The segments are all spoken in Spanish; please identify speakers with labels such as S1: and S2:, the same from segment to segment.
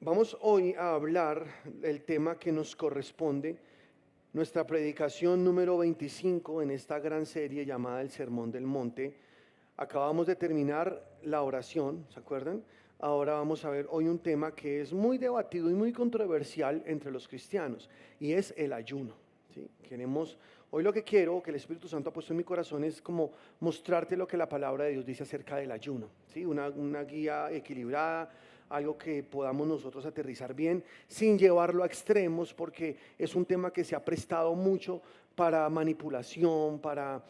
S1: Vamos hoy a hablar del tema que nos corresponde, nuestra predicación número 25 en esta gran serie llamada El Sermón del Monte. Acabamos de terminar la oración, ¿se acuerdan? Ahora vamos a ver hoy un tema que es muy debatido y muy controversial entre los cristianos, y es el ayuno. ¿Sí? Hoy lo que quiero, que el Espíritu Santo ha puesto en mi corazón, es como mostrarte lo que la palabra de Dios dice acerca del ayuno. ¿Sí? Una guía equilibrada, algo que podamos nosotros aterrizar bien, sin llevarlo a extremos, porque es un tema que se ha prestado mucho para manipulación, para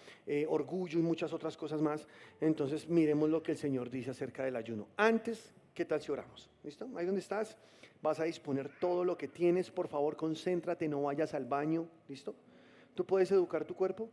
S1: orgullo y muchas otras cosas más. Entonces miremos lo que el Señor dice acerca del ayuno. Antes, ¿qué tal si oramos? ¿Listo? Ahí donde estás, vas a disponer todo lo que tienes. Por favor, concéntrate, no vayas al baño. ¿Listo? Tú puedes educar tu cuerpo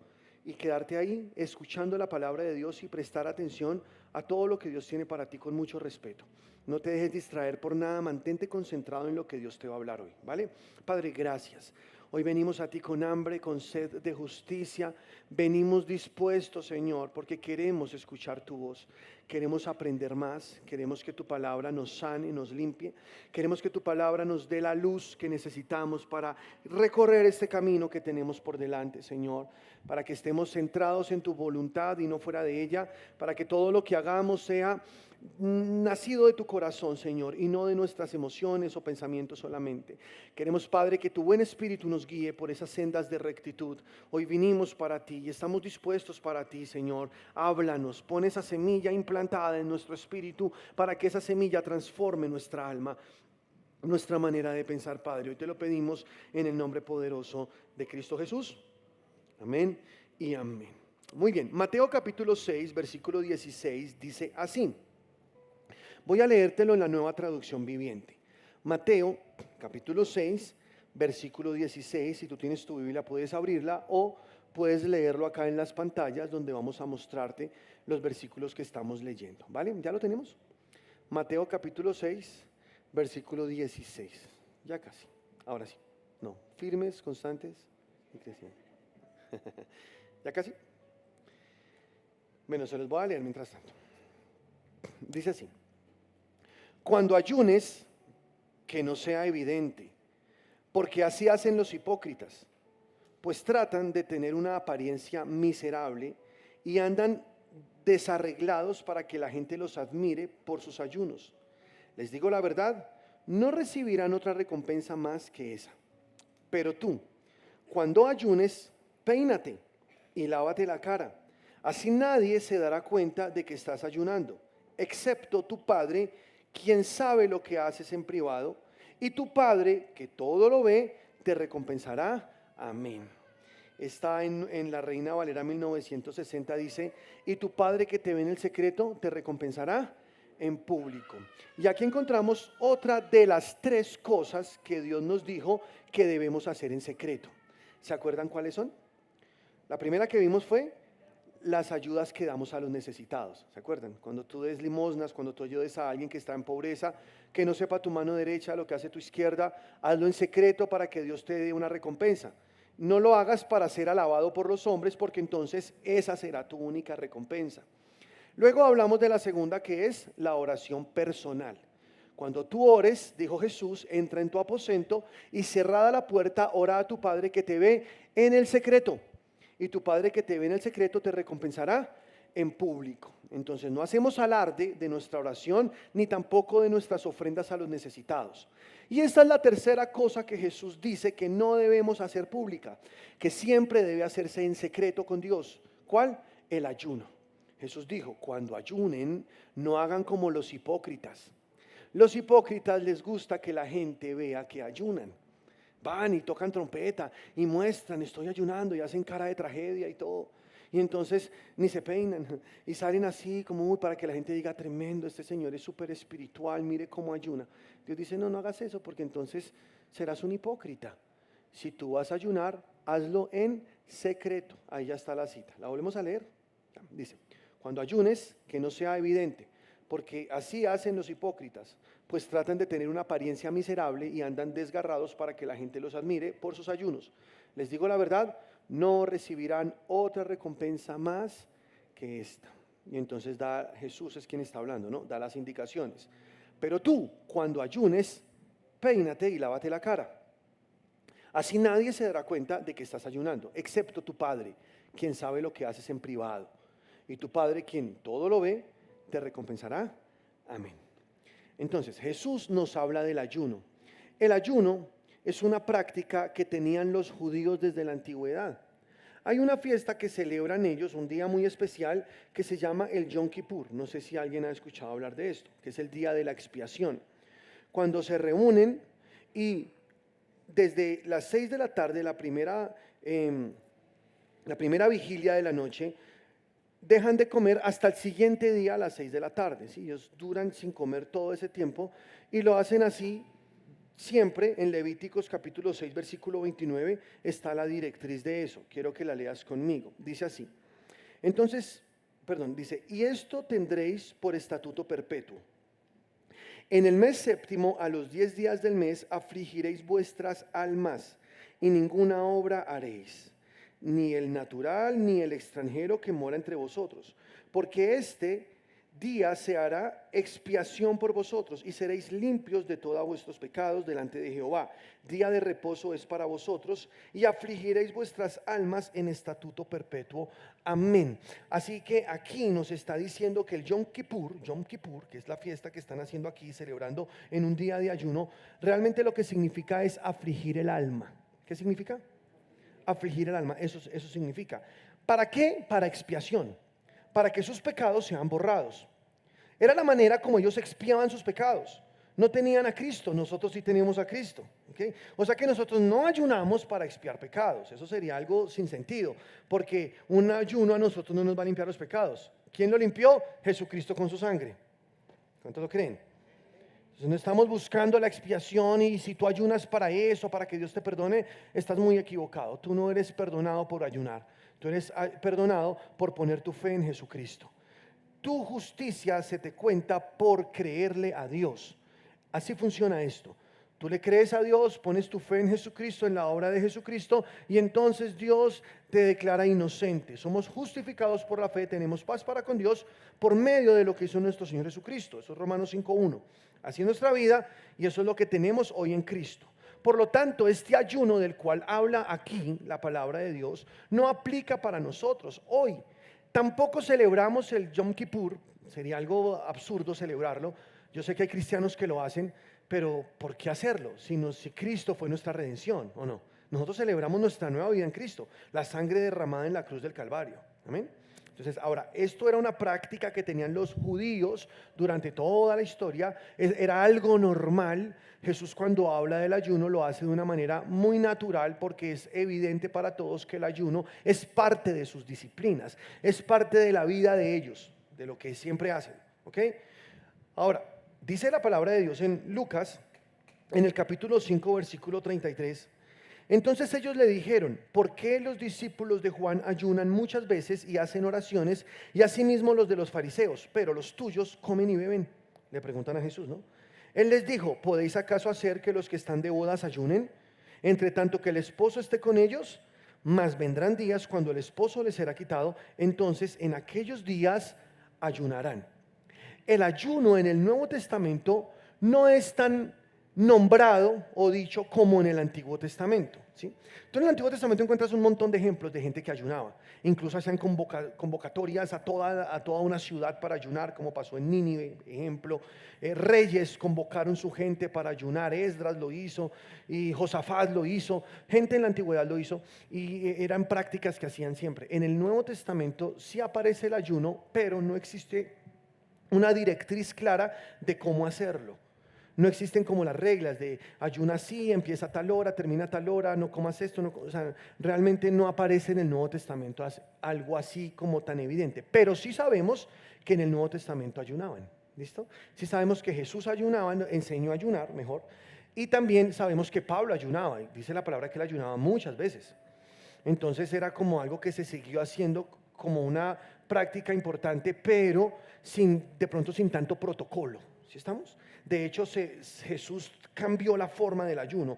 S1: y quedarte ahí escuchando la palabra de Dios y prestar atención a todo lo que Dios tiene para ti con mucho respeto. No te dejes distraer por nada, mantente concentrado en lo que Dios te va a hablar hoy, ¿vale? Padre, gracias. Hoy venimos a ti con hambre, con sed de justicia. Venimos dispuestos, Señor, porque queremos escuchar tu voz. Queremos aprender más. Queremos que tu palabra nos sane, nos limpie. Queremos que tu palabra nos dé la luz que necesitamos para recorrer este camino que tenemos por delante, Señor. Para que estemos centrados en tu voluntad y no fuera de ella. Para que todo lo que hagamos sea nacido de tu corazón, Señor, y no de nuestras emociones o pensamientos solamente. Queremos, Padre, que tu buen espíritu nos guíe por esas sendas de rectitud. Hoy vinimos para ti y estamos dispuestos para ti, Señor. Háblanos, pon esa semilla implantada en nuestro espíritu para que esa semilla transforme nuestra alma, nuestra manera de pensar, Padre. Hoy te lo pedimos en el nombre poderoso de Cristo Jesús. Amén y amén. Muy bien, Mateo capítulo 6, versículo 16 dice así. Voy a leértelo en la Nueva Traducción Viviente. Mateo, capítulo 6, versículo 16. Si tú tienes tu Biblia, puedes abrirla o puedes leerlo acá en las pantallas donde vamos a mostrarte los versículos que estamos leyendo. ¿Vale? ¿Ya lo tenemos? Mateo, capítulo 6, versículo 16. Ya casi. Ahora sí. No. Firmes, constantes y crecientes. ¿Ya casi? Bueno, se los voy a leer mientras tanto. Dice así. Cuando ayunes, que no sea evidente, porque así hacen los hipócritas, pues tratan de tener una apariencia miserable y andan desarreglados para que la gente los admire por sus ayunos. Les digo la verdad, no recibirán otra recompensa más que esa. Pero tú, cuando ayunes, peínate y lávate la cara. Así nadie se dará cuenta de que estás ayunando, excepto tu Padre, quien sabe lo que haces en privado, y tu Padre, que todo lo ve, te recompensará. Amén. Está en la Reina Valera 1960, dice, y tu Padre que te ve en el secreto, te recompensará en público. Y aquí encontramos otra de las tres cosas que Dios nos dijo que debemos hacer en secreto. ¿Se acuerdan cuáles son? La primera que vimos fue las ayudas que damos a los necesitados. ¿Se acuerdan? Cuando tú des limosnas, cuando tú ayudes a alguien que está en pobreza, que no sepa tu mano derecha lo que hace tu izquierda, hazlo en secreto para que Dios te dé una recompensa. No lo hagas para ser alabado por los hombres, porque entonces esa será tu única recompensa. Luego hablamos de la segunda, que es la oración personal. Cuando tú ores, dijo Jesús, entra en tu aposento y cerrada la puerta, ora a tu Padre que te ve en el secreto. Y tu Padre que te ve en el secreto te recompensará en público. Entonces no hacemos alarde de nuestra oración ni tampoco de nuestras ofrendas a los necesitados. Y esta es la tercera cosa que Jesús dice que no debemos hacer pública, que siempre debe hacerse en secreto con Dios. ¿Cuál? El ayuno. Jesús dijo, cuando ayunen, no hagan como los hipócritas. Los hipócritas les gusta que la gente vea que ayunan. Van y tocan trompeta y muestran, estoy ayunando, y hacen cara de tragedia y todo. Y entonces ni se peinan y salen así como para que la gente diga, tremendo, este señor es súper espiritual, mire cómo ayuna. Dios dice, no, no hagas eso porque entonces serás un hipócrita. Si tú vas a ayunar, hazlo en secreto. Ahí ya está la cita. ¿La volvemos a leer? Dice, cuando ayunes, que no sea evidente, porque así hacen los hipócritas, pues tratan de tener una apariencia miserable y andan desgarrados para que la gente los admire por sus ayunos. Les digo la verdad, no recibirán otra recompensa más que esta. Y entonces Jesús es quien está hablando, ¿no? Da las indicaciones. Pero tú, cuando ayunes, peínate y lávate la cara. Así nadie se dará cuenta de que estás ayunando, excepto tu Padre, quien sabe lo que haces en privado. Y tu Padre, quien todo lo ve, te recompensará. Amén. Entonces, Jesús nos habla del ayuno. El ayuno es una práctica que tenían los judíos desde la antigüedad. Hay una fiesta que celebran ellos, un día muy especial, que se llama el Yom Kippur. No sé si alguien ha escuchado hablar de esto, que es el día de la expiación. Cuando se reúnen y desde las 6 de la tarde, la primera vigilia de la noche, dejan de comer hasta el siguiente día a las 6 de la tarde. ¿Sí? Ellos duran sin comer todo ese tiempo y lo hacen así. Siempre en Levíticos capítulo 6, versículo 29 está la directriz de eso. Quiero que la leas conmigo. Dice así. Dice, y esto tendréis por estatuto perpetuo. En el mes séptimo, a los 10 días del mes, afligiréis vuestras almas y ninguna obra haréis, ni el natural ni el extranjero que mora entre vosotros, porque este día se hará expiación por vosotros y seréis limpios de todos vuestros pecados delante de Jehová. Día de reposo es para vosotros y afligiréis vuestras almas en estatuto perpetuo. Amén. Así que aquí nos está diciendo que el Yom Kippur, que es la fiesta que están haciendo aquí, celebrando en un día de ayuno, realmente lo que significa es afligir el alma. ¿Qué significa? Afligir el alma, eso significa. ¿Para qué? Para expiación, para que sus pecados sean borrados. Era la manera como ellos expiaban sus pecados. No tenían a Cristo, nosotros sí teníamos a Cristo. ¿Okay? O sea que nosotros no ayunamos para expiar pecados. Eso sería algo sin sentido, porque un ayuno a nosotros no nos va a limpiar los pecados. ¿Quién lo limpió? Jesucristo con su sangre. ¿Cuántos lo creen? Entonces no estamos buscando la expiación, y si tú ayunas para eso, para que Dios te perdone, estás muy equivocado. Tú no eres perdonado por ayunar. Tú eres perdonado por poner tu fe en Jesucristo. Tu justicia se te cuenta por creerle a Dios. Así funciona esto. Tú le crees a Dios, pones tu fe en Jesucristo, en la obra de Jesucristo, y entonces Dios te declara inocente. Somos justificados por la fe, tenemos paz para con Dios por medio de lo que hizo nuestro Señor Jesucristo. Eso es Romanos 5:1. Así es nuestra vida, y eso es lo que tenemos hoy en Cristo. Por lo tanto, este ayuno del cual habla aquí la palabra de Dios no aplica para nosotros hoy. Tampoco celebramos el Yom Kippur, sería algo absurdo celebrarlo. Yo sé que hay cristianos que lo hacen, pero ¿por qué hacerlo? Si Cristo fue nuestra redención, ¿o no? Nosotros celebramos nuestra nueva vida en Cristo, la sangre derramada en la cruz del Calvario. Amén. Entonces, ahora, esto era una práctica que tenían los judíos durante toda la historia, era algo normal. Jesús, cuando habla del ayuno, lo hace de una manera muy natural, porque es evidente para todos que el ayuno es parte de sus disciplinas, es parte de la vida de ellos, de lo que siempre hacen. ¿Ok? Ahora, dice la palabra de Dios en Lucas, en el capítulo 5, versículo 33. Entonces ellos le dijeron, ¿por qué los discípulos de Juan ayunan muchas veces y hacen oraciones, y asimismo los de los fariseos, pero los tuyos comen y beben? Le preguntan a Jesús, ¿no? Él les dijo, ¿podéis acaso hacer que los que están de bodas ayunen, entre tanto que el esposo esté con ellos? Mas vendrán días cuando el esposo les será quitado, entonces en aquellos días ayunarán. El ayuno en el Nuevo Testamento no es tan nombrado o dicho como en el Antiguo Testamento, ¿sí? Tú en el Antiguo Testamento encuentras un montón de ejemplos de gente que ayunaba. Incluso hacían convocatorias a toda una ciudad para ayunar, como pasó en Nínive, ejemplo. Reyes convocaron su gente para ayunar. Esdras lo hizo y Josafat lo hizo. Gente en la antigüedad lo hizo, y eran prácticas que hacían siempre. En el Nuevo Testamento sí aparece el ayuno, pero no existe una directriz clara de cómo hacerlo. No existen como las reglas de ayuna así, empieza a tal hora, termina a tal hora, no comas esto, no, o sea, realmente no aparece en el Nuevo Testamento algo así como tan evidente. Pero sí sabemos que en el Nuevo Testamento ayunaban, ¿listo? Sí sabemos que Jesús ayunaba, enseñó a ayunar mejor, y también sabemos que Pablo ayunaba, dice la palabra que él ayunaba muchas veces. Entonces era como algo que se siguió haciendo como una práctica importante, pero de pronto sin tanto protocolo. ¿Sí estamos? De hecho, Jesús cambió la forma del ayuno,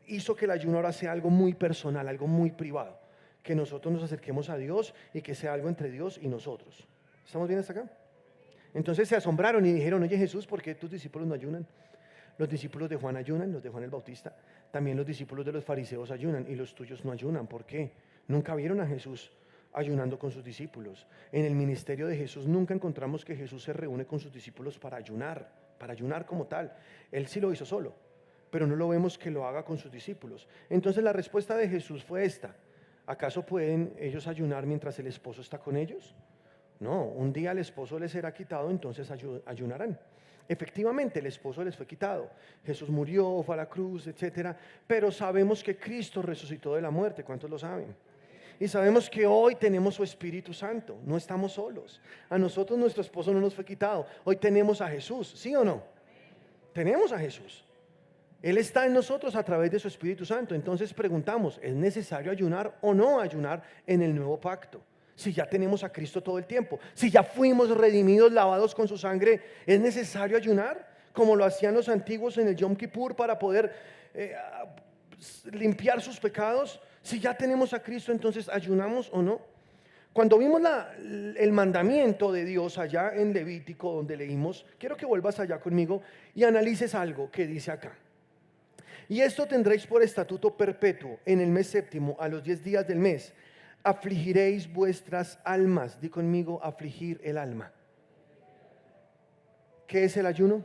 S1: hizo que el ayuno ahora sea algo muy personal, algo muy privado, que nosotros nos acerquemos a Dios y que sea algo entre Dios y nosotros. ¿Estamos bien hasta acá? Entonces se asombraron y dijeron, oye Jesús, ¿por qué tus discípulos no ayunan? Los discípulos de Juan ayunan, los de Juan el Bautista. También los discípulos de los fariseos ayunan y los tuyos no ayunan. ¿Por qué? Nunca vieron a Jesús ayunando con sus discípulos. En el ministerio de Jesús nunca encontramos que Jesús se reúne con sus discípulos para ayunar como tal. Él sí lo hizo solo, pero no lo vemos que lo haga con sus discípulos. Entonces la respuesta de Jesús fue esta: ¿acaso pueden ellos ayunar mientras el esposo está con ellos? No, un día el esposo les será quitado, entonces ayunarán. Efectivamente, el esposo les fue quitado. Jesús murió, fue a la cruz, etcétera. Pero sabemos que Cristo resucitó de la muerte. ¿Cuántos lo saben? Y sabemos que hoy tenemos su Espíritu Santo. No estamos solos. A nosotros nuestro esposo no nos fue quitado. Hoy tenemos a Jesús, ¿sí o no? Tenemos a Jesús. Él está en nosotros a través de su Espíritu Santo. Entonces preguntamos, ¿es necesario ayunar o no ayunar en el nuevo pacto? Si ya tenemos a Cristo todo el tiempo, si ya fuimos redimidos, lavados con su sangre, ¿es necesario ayunar? Como lo hacían los antiguos en el Yom Kippur para poder limpiar sus pecados. Si ya tenemos a Cristo, entonces ¿ayunamos o no? Cuando vimos el mandamiento de Dios allá en Levítico, donde leímos, quiero que vuelvas allá conmigo y analices algo que dice acá. Y esto tendréis por estatuto perpetuo en el mes séptimo, a los 10 días del mes. Afligiréis vuestras almas. Di conmigo, afligir el alma. ¿Qué es el ayuno?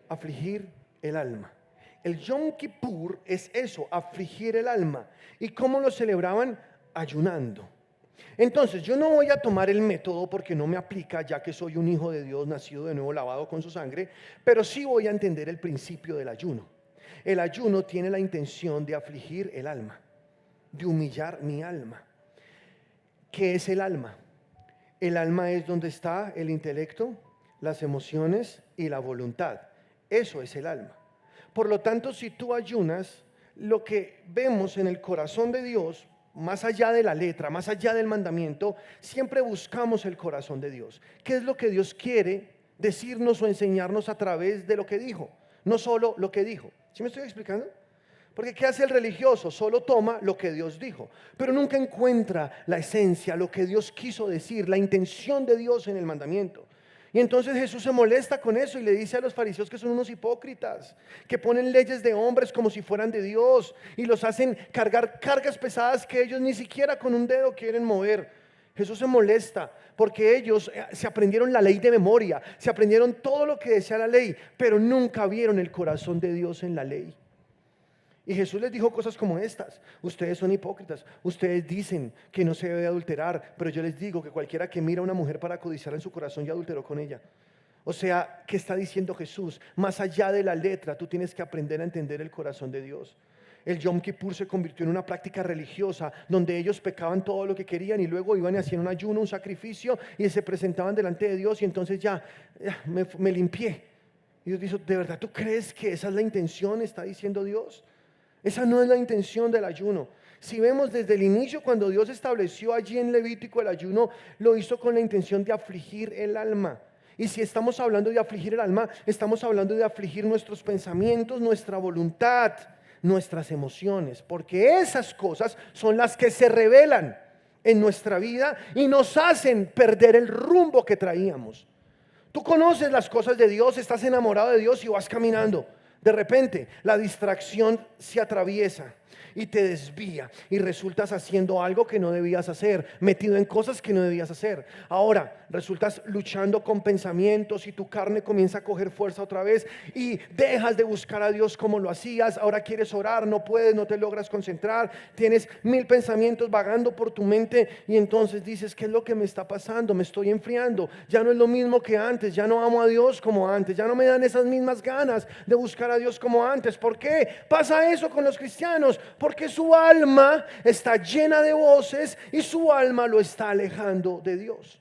S1: Afligir el alma. El Yom Kippur es eso, afligir el alma. ¿Y cómo lo celebraban? Ayunando. Entonces yo no voy a tomar el método porque no me aplica, ya que soy un hijo de Dios nacido de nuevo, lavado con su sangre, pero sí voy a entender el principio del ayuno. El ayuno tiene la intención de afligir el alma, de humillar mi alma. ¿Qué es el alma? El alma es donde está el intelecto, las emociones y la voluntad. Eso es el alma. Por lo tanto, si tú ayunas, lo que vemos en el corazón de Dios, más allá de la letra, más allá del mandamiento, siempre buscamos el corazón de Dios. ¿Qué es lo que Dios quiere decirnos o enseñarnos a través de lo que dijo? No solo lo que dijo. ¿Sí me estoy explicando? Porque ¿qué hace el religioso? Solo toma lo que Dios dijo, pero nunca encuentra la esencia, lo que Dios quiso decir, la intención de Dios en el mandamiento. Y entonces Jesús se molesta con eso y le dice a los fariseos que son unos hipócritas, que ponen leyes de hombres como si fueran de Dios y los hacen cargar cargas pesadas que ellos ni siquiera con un dedo quieren mover. Jesús se molesta porque ellos se aprendieron la ley de memoria, se aprendieron todo lo que decía la ley, pero nunca vieron el corazón de Dios en la ley. Y Jesús les dijo cosas como estas: ustedes son hipócritas, ustedes dicen que no se debe adulterar, pero yo les digo que cualquiera que mira a una mujer para codiciarla en su corazón ya adulteró con ella. O sea, ¿qué está diciendo Jesús? Más allá de la letra, tú tienes que aprender a entender el corazón de Dios. El Yom Kippur se convirtió en una práctica religiosa donde ellos pecaban todo lo que querían y luego iban y hacían un ayuno, un sacrificio y se presentaban delante de Dios y entonces ya me limpié. Y Dios dice, ¿de verdad tú crees que esa es la intención? Está diciendo Dios. Esa no es la intención del ayuno. Si vemos desde el inicio, cuando Dios estableció allí en Levítico el ayuno, lo hizo con la intención de afligir el alma. Y si estamos hablando de afligir el alma, estamos hablando de afligir nuestros pensamientos, nuestra voluntad, nuestras emociones, porque esas cosas son las que se revelan en nuestra vida y nos hacen perder el rumbo que traíamos. Tú conoces las cosas de Dios, estás enamorado de Dios y vas caminando. De repente la distracción se atraviesa y te desvía y resultas haciendo algo que no debías hacer, metido en cosas que no debías hacer. Ahora resultas luchando con pensamientos y tu carne comienza a coger fuerza otra vez y dejas de buscar a Dios como lo hacías. Ahora quieres orar, no puedes, no te logras concentrar, tienes 1000 pensamientos vagando por tu mente y entonces dices, ¿qué es lo que me está pasando? Me estoy enfriando, ya no es lo mismo que antes, ya no amo a Dios como antes, ya no me dan esas mismas ganas de buscar a Dios como antes. ¿Por qué pasa eso con los cristianos? Porque su alma está llena de voces y su alma lo está alejando de Dios.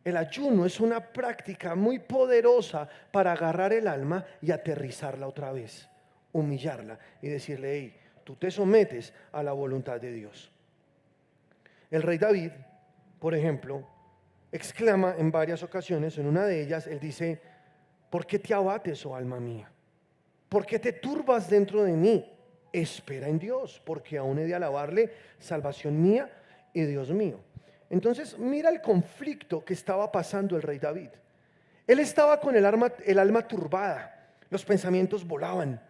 S1: El ayuno es una práctica muy poderosa para agarrar el alma y aterrizarla otra vez, humillarla y decirle, hey, tú te sometes a la voluntad de Dios. El rey David, por ejemplo, exclama en varias ocasiones, en una de ellas, él dice, ¿por qué te abates, oh alma mía? ¿Por qué te turbas dentro de mí? Espera en Dios, porque aún he de alabarle, salvación mía y Dios mío. Entonces mira el conflicto que estaba pasando el rey David. Él estaba con el alma turbada, Los pensamientos volaban.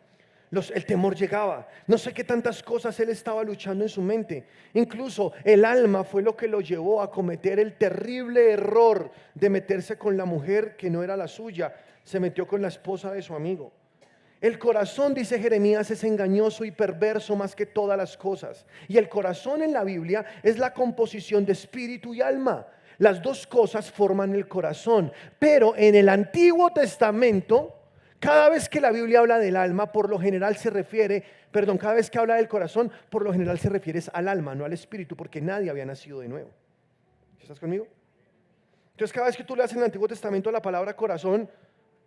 S1: El temor llegaba. No sé qué tantas cosas él estaba luchando en su mente. Incluso el alma fue lo que lo llevó a cometer el terrible error de meterse con la mujer que no era la suya. Se metió con la esposa de su amigo. El corazón, dice Jeremías, es engañoso y perverso más que todas las cosas. Y el corazón en la Biblia es la composición de espíritu y alma. Las dos cosas forman el corazón. Pero en el Antiguo Testamento, cada vez que la Biblia habla del alma, por lo general se refiere, cada vez que habla del corazón, por lo general se refiere al alma, no al espíritu, porque nadie había nacido de nuevo. ¿Estás conmigo? Entonces, cada vez que tú leas en el Antiguo Testamento la palabra corazón,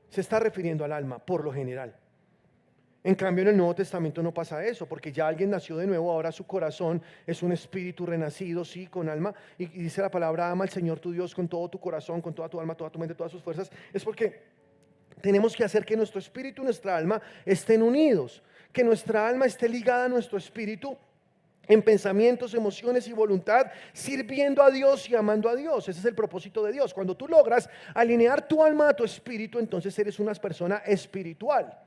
S1: se está refiriendo al alma, por lo general. En cambio, en el Nuevo Testamento no pasa eso, porque ya alguien nació de nuevo, ahora su corazón es un espíritu renacido, sí, con alma, y dice la palabra, ama al Señor tu Dios con todo tu corazón, con toda tu alma, toda tu mente, todas sus fuerzas. Es porque tenemos que hacer que nuestro espíritu y nuestra alma estén unidos, que nuestra alma esté ligada a nuestro espíritu en pensamientos, emociones y voluntad, sirviendo a Dios y amando a Dios. Ese es el propósito de Dios. Cuando tú logras alinear tu alma a tu espíritu, entonces eres una persona espiritual.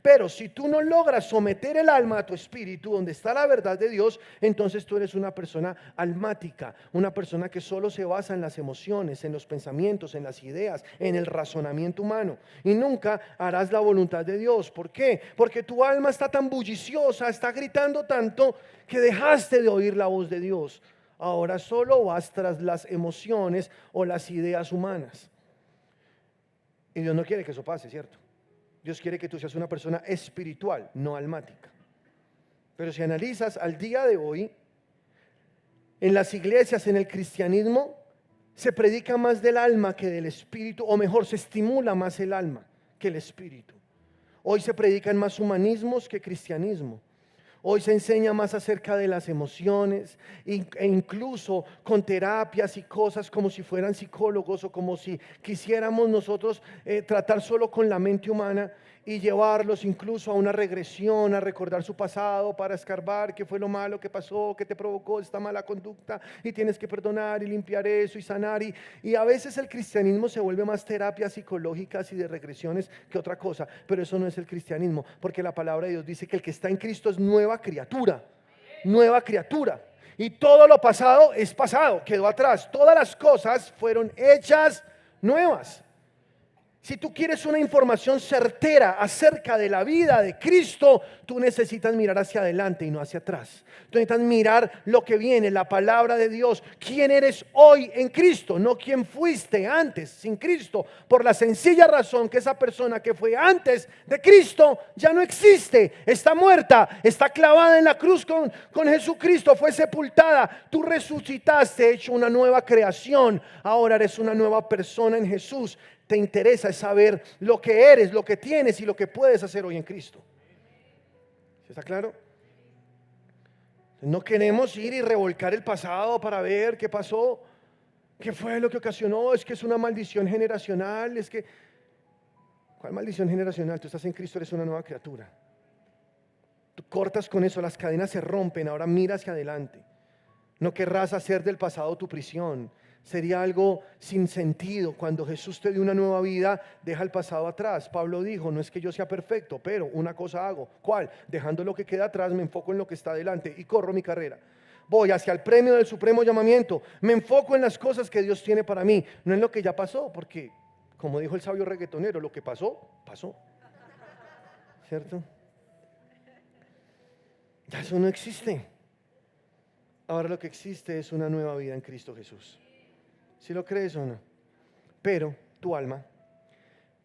S1: Pero si tú no logras someter el alma a tu espíritu, donde está la verdad de Dios, entonces tú eres una persona almática, una persona que solo se basa en las emociones, en los pensamientos, en las ideas, en el razonamiento humano. Y nunca harás la voluntad de Dios. ¿Por qué? Porque tu alma está tan bulliciosa, está gritando tanto, que dejaste de oír la voz de Dios. Ahora solo vas tras las emociones o las ideas humanas. Y Dios no quiere que eso pase, ¿cierto? Dios quiere que tú seas una persona espiritual, no almática. Pero si analizas al día de hoy, en las iglesias, en el cristianismo, se predica más del alma que del espíritu, o mejor, se estimula más el alma que el espíritu. Hoy se predican más humanismos que cristianismo. Hoy se enseña más acerca de las emociones e incluso con terapias y cosas como si fueran psicólogos o como si quisiéramos nosotros tratar solo con la mente humana y llevarlos incluso a una regresión, a recordar su pasado para escarbar qué fue lo malo que pasó, qué te provocó esta mala conducta y tienes que perdonar y limpiar eso y sanar. Y a veces el cristianismo se vuelve más terapias psicológicas y de regresiones que otra cosa, pero eso no es el cristianismo, porque la palabra de Dios dice que el que está en Cristo es nueva criatura, nueva criatura. Y todo lo pasado es pasado, quedó atrás. Todas las cosas fueron hechas nuevas. Si tú quieres una información certera acerca de la vida de Cristo, tú necesitas mirar hacia adelante y no hacia atrás. Tú necesitas mirar lo que viene, la palabra de Dios. ¿Quién eres hoy en Cristo? No quién fuiste antes sin Cristo. Por la sencilla razón que esa persona que fue antes de Cristo ya no existe. Está muerta, está clavada en la cruz con Jesucristo, fue sepultada. Tú resucitaste, hecho una nueva creación. Ahora eres una nueva persona en Jesús. Te interesa saber lo que eres, lo que tienes y lo que puedes hacer hoy en Cristo. ¿Está claro? No queremos ir y revolcar el pasado para ver qué pasó, qué fue lo que ocasionó. Es que es una maldición generacional. Es que, ¿cuál maldición generacional? Tú estás en Cristo, eres una nueva criatura. Tú cortas con eso, las cadenas se rompen. Ahora mira hacia adelante. No querrás hacer del pasado tu prisión. Sería algo sin sentido. Cuando Jesús te dio una nueva vida, deja el pasado atrás. Pablo dijo, no es que yo sea perfecto, pero una cosa hago. ¿Cuál? Dejando lo que queda atrás, me enfoco en lo que está adelante y corro mi carrera. Voy hacia el premio del supremo llamamiento. Me enfoco en las cosas que Dios tiene para mí, no en lo que ya pasó, porque como dijo el sabio reggaetonero, lo que pasó, pasó. ¿Cierto? Ya eso no existe. Ahora lo que existe es una nueva vida en Cristo Jesús. ¿Si lo crees o no? Pero tu alma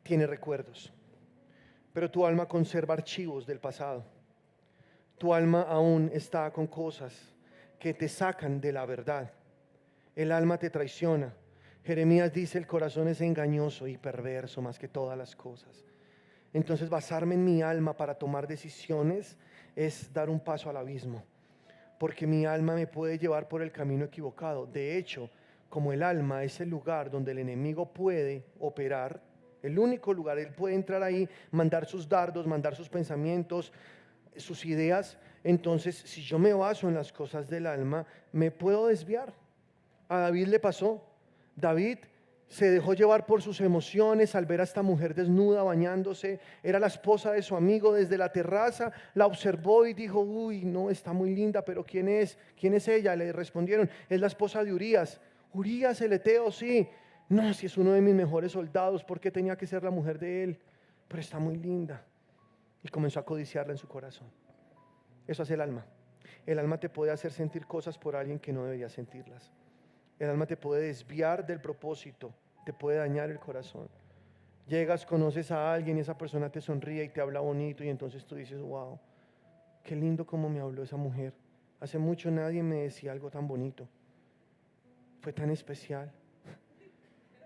S1: tiene recuerdos. Pero tu alma conserva archivos del pasado. Tu alma aún está con cosas que te sacan de la verdad. El alma te traiciona. Jeremías dice, el corazón es engañoso y perverso más que todas las cosas. Entonces basarme en mi alma para tomar decisiones es dar un paso al abismo. Porque mi alma me puede llevar por el camino equivocado. De hecho, como el alma es el lugar donde el enemigo puede operar, el único lugar, él puede entrar ahí, mandar sus dardos, mandar sus pensamientos, sus ideas. Entonces, si yo me baso en las cosas del alma, me puedo desviar. A David le pasó. David Se dejó llevar por sus emociones al ver a esta mujer desnuda bañándose. Era la esposa de su amigo desde la terraza. La observó y dijo: uy, no, está muy linda, pero ¿quién es? ¿Quién es ella? Le respondieron: es la esposa de Urías. Urías el Eteo, sí. No, si es uno de mis mejores soldados, ¿por qué tenía que ser la mujer de él? Pero está muy linda. Y comenzó a codiciarla en su corazón. Eso hace el alma. El alma te puede hacer sentir cosas por alguien que no debería sentirlas. El alma te puede desviar del propósito, te puede dañar el corazón. Llegas, conoces a alguien y esa persona te sonríe y te habla bonito y entonces tú dices: wow, qué lindo como me habló esa mujer. Hace mucho nadie me decía algo tan bonito. Fue tan especial.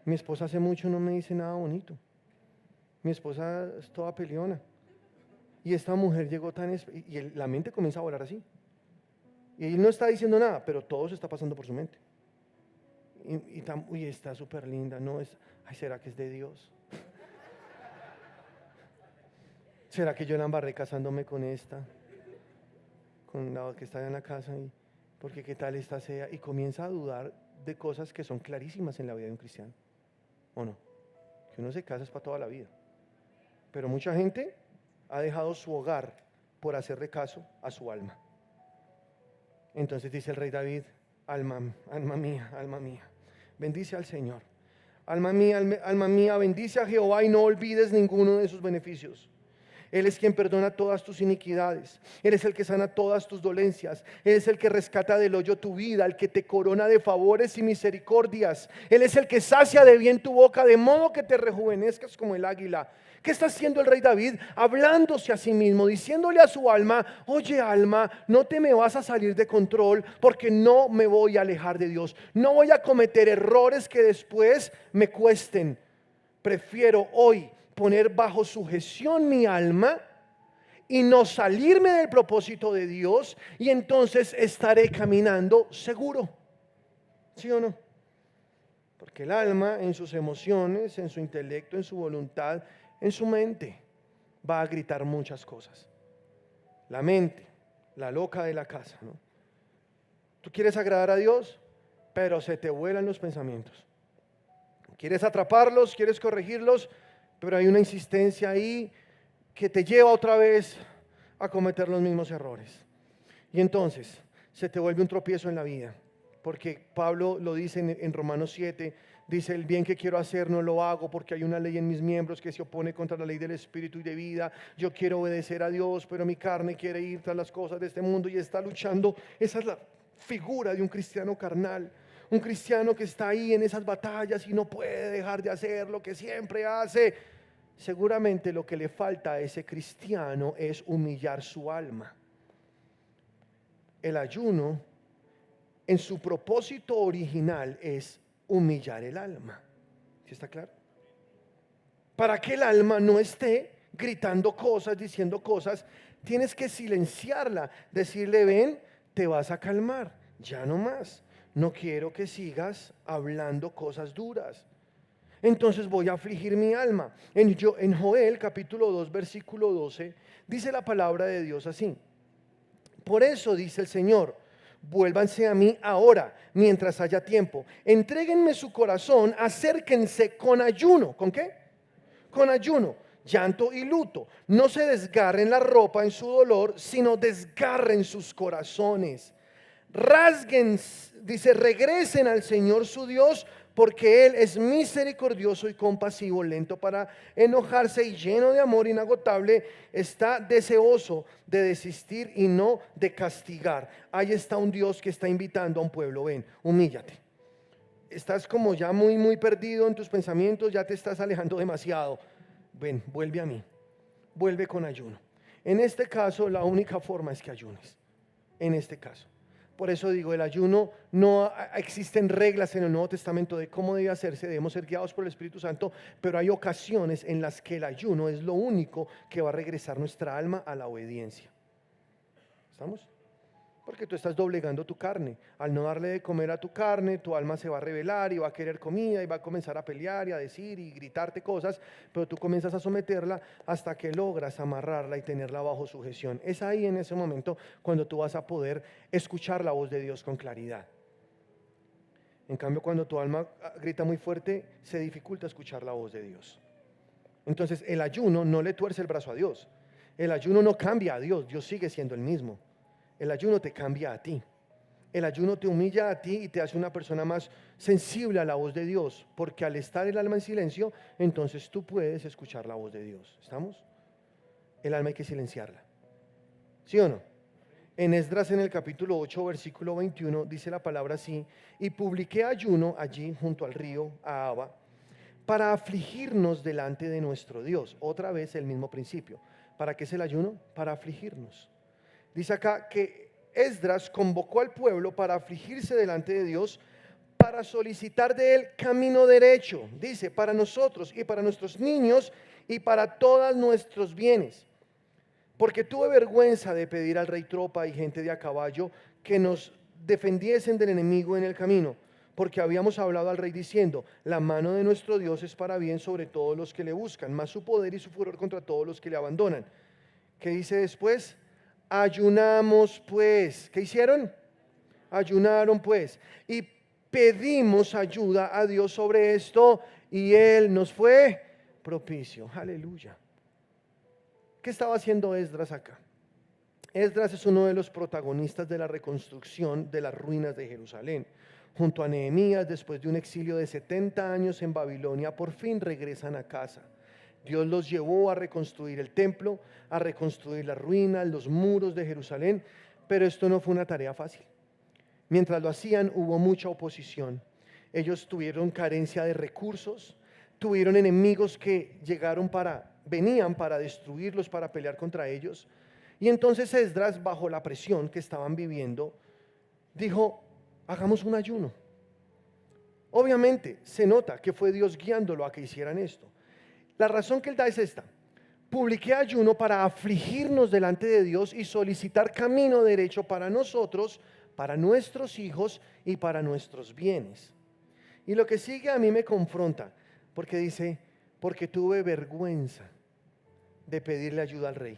S1: Mi esposa hace mucho no me dice nada bonito. Mi esposa es toda peleona. Y esta mujer llegó tan... Y la mente comienza a volar así. Y él no está diciendo nada, pero todo se está pasando por su mente. Uy, está súper linda, no es, ay, ¿será que es de Dios? ¿Será que yo la embarré casándome con esta? Con la que está en la casa, porque qué tal esta sea, y comienza a dudar de cosas que son clarísimas en la vida de un cristiano, ¿o no? Que uno se casa es para toda la vida, pero mucha gente ha dejado su hogar por hacerle caso a su alma. Entonces dice el rey David: alma mía, bendice al Señor. Alma mía, bendice a Jehová y no olvides ninguno de sus beneficios. Él es quien perdona todas tus iniquidades. Él es el que sana todas tus dolencias. Él es el que rescata del hoyo tu vida, el que te corona de favores y misericordias. Él es el que sacia de bien tu boca, de modo que te rejuvenezcas como el águila. ¿Qué está haciendo el rey David? Hablándose a sí mismo, diciéndole a su alma: oye, alma, no te me vas a salir de control, porque no me voy a alejar de Dios. No voy a cometer errores que después me cuesten. Prefiero hoy poner bajo sujeción mi alma y no salirme del propósito de Dios, y entonces estaré caminando seguro. ¿Sí o no? Porque el alma, en sus emociones, en su intelecto, en su voluntad, en su mente, va a gritar muchas cosas. La mente, la loca de la casa, ¿no? Tú quieres agradar a Dios, pero se te vuelan los pensamientos. Quieres atraparlos, quieres corregirlos, pero hay una insistencia ahí que te lleva otra vez a cometer los mismos errores. Y entonces se te vuelve un tropiezo en la vida, porque Pablo lo dice en Romanos 7, dice: el bien que quiero hacer no lo hago, porque hay una ley en mis miembros que se opone contra la ley del espíritu y de vida. Yo quiero obedecer a Dios, pero mi carne quiere ir tras las cosas de este mundo y está luchando. Esa es la figura de un cristiano carnal. Un cristiano que está ahí en esas batallas y no puede dejar de hacer lo que siempre hace. Seguramente lo que le falta a ese cristiano es humillar su alma. El ayuno, en su propósito original, es humillar el alma. ¿Sí está claro? Para que el alma no esté gritando cosas, diciendo cosas, tienes que silenciarla, decirle: ven, te vas a calmar, ya no más. No quiero que sigas hablando cosas duras. Entonces voy a afligir mi alma. En Joel capítulo 2 versículo 12 dice la palabra de Dios así: por eso dice el Señor, vuélvanse a mí ahora, mientras haya tiempo. Entréguenme su corazón, acérquense con ayuno. ¿Con qué? Con ayuno, llanto y luto. No se desgarren la ropa en su dolor, sino desgarren sus corazones. Rasguen, dice, regresen al Señor su Dios, porque Él es misericordioso y compasivo, lento para enojarse y lleno de amor inagotable. Está deseoso de desistir y no de castigar. Ahí está un Dios que está invitando a un pueblo: ven, humíllate. Estás como ya muy perdido en tus pensamientos, ya te estás alejando demasiado. Ven, vuelve a mí, vuelve con ayuno. En este caso, la única forma es que ayunes. En este caso. Por eso digo, el ayuno, no existen reglas en el Nuevo Testamento de cómo debe hacerse, debemos ser guiados por el Espíritu Santo, pero hay ocasiones en las que el ayuno es lo único que va a regresar nuestra alma a la obediencia. ¿Estamos? Porque tú estás doblegando tu carne. Al no darle de comer a tu carne, tu alma se va a rebelar y va a querer comida y va a comenzar a pelear y a decir y gritarte cosas, pero tú comienzas a someterla hasta que logras amarrarla y tenerla bajo sujeción. Es ahí, en ese momento, cuando tú vas a poder escuchar la voz de Dios con claridad. En cambio, cuando tu alma grita muy fuerte, se dificulta escuchar la voz de Dios. Entonces, el ayuno no le tuerce el brazo a Dios. El ayuno no cambia a Dios, Dios sigue siendo el mismo. El ayuno te cambia a ti. El ayuno te humilla a ti y te hace una persona más sensible a la voz de Dios, porque al estar el alma en silencio, entonces tú puedes escuchar la voz de Dios. ¿Estamos? El alma hay que silenciarla. ¿Sí o no? En Esdras, en el capítulo 8, versículo 21, dice la palabra así: y publiqué ayuno allí junto al río Ahava para afligirnos delante de nuestro Dios. Otra vez el mismo principio. ¿Para qué es el ayuno? Para afligirnos. Dice acá que Esdras convocó al pueblo para afligirse delante de Dios, para solicitar de él camino derecho, dice, para nosotros y para nuestros niños y para todos nuestros bienes. Porque tuve vergüenza de pedir al rey tropa y gente de a caballo que nos defendiesen del enemigo en el camino, porque habíamos hablado al rey diciendo: la mano de nuestro Dios es para bien sobre todos los que le buscan, mas su poder y su furor contra todos los que le abandonan. ¿Qué dice después? Ayunamos pues. ¿Qué hicieron? Ayunaron pues. Y pedimos ayuda a Dios sobre esto, y Él nos fue propicio. Aleluya. ¿Qué estaba haciendo Esdras acá? Esdras es uno de los protagonistas de la reconstrucción de las ruinas de Jerusalén. Junto a Nehemías, después de un exilio de 70 años en Babilonia, por fin regresan a casa. Dios los llevó a reconstruir el templo, a reconstruir las ruinas, los muros de Jerusalén, pero esto no fue una tarea fácil. Mientras lo hacían, hubo mucha oposición. Ellos tuvieron carencia de recursos, tuvieron enemigos que venían para destruirlos, para pelear contra ellos. Y entonces Esdras, bajo la presión que estaban viviendo, dijo: hagamos un ayuno. Obviamente se nota que fue Dios guiándolo a que hicieran esto. La razón que él da es esta: publiqué ayuno para afligirnos delante de Dios y solicitar camino derecho para nosotros, para nuestros hijos y para nuestros bienes. Y lo que sigue a mí me confronta, porque dice: porque tuve vergüenza de pedirle ayuda al rey,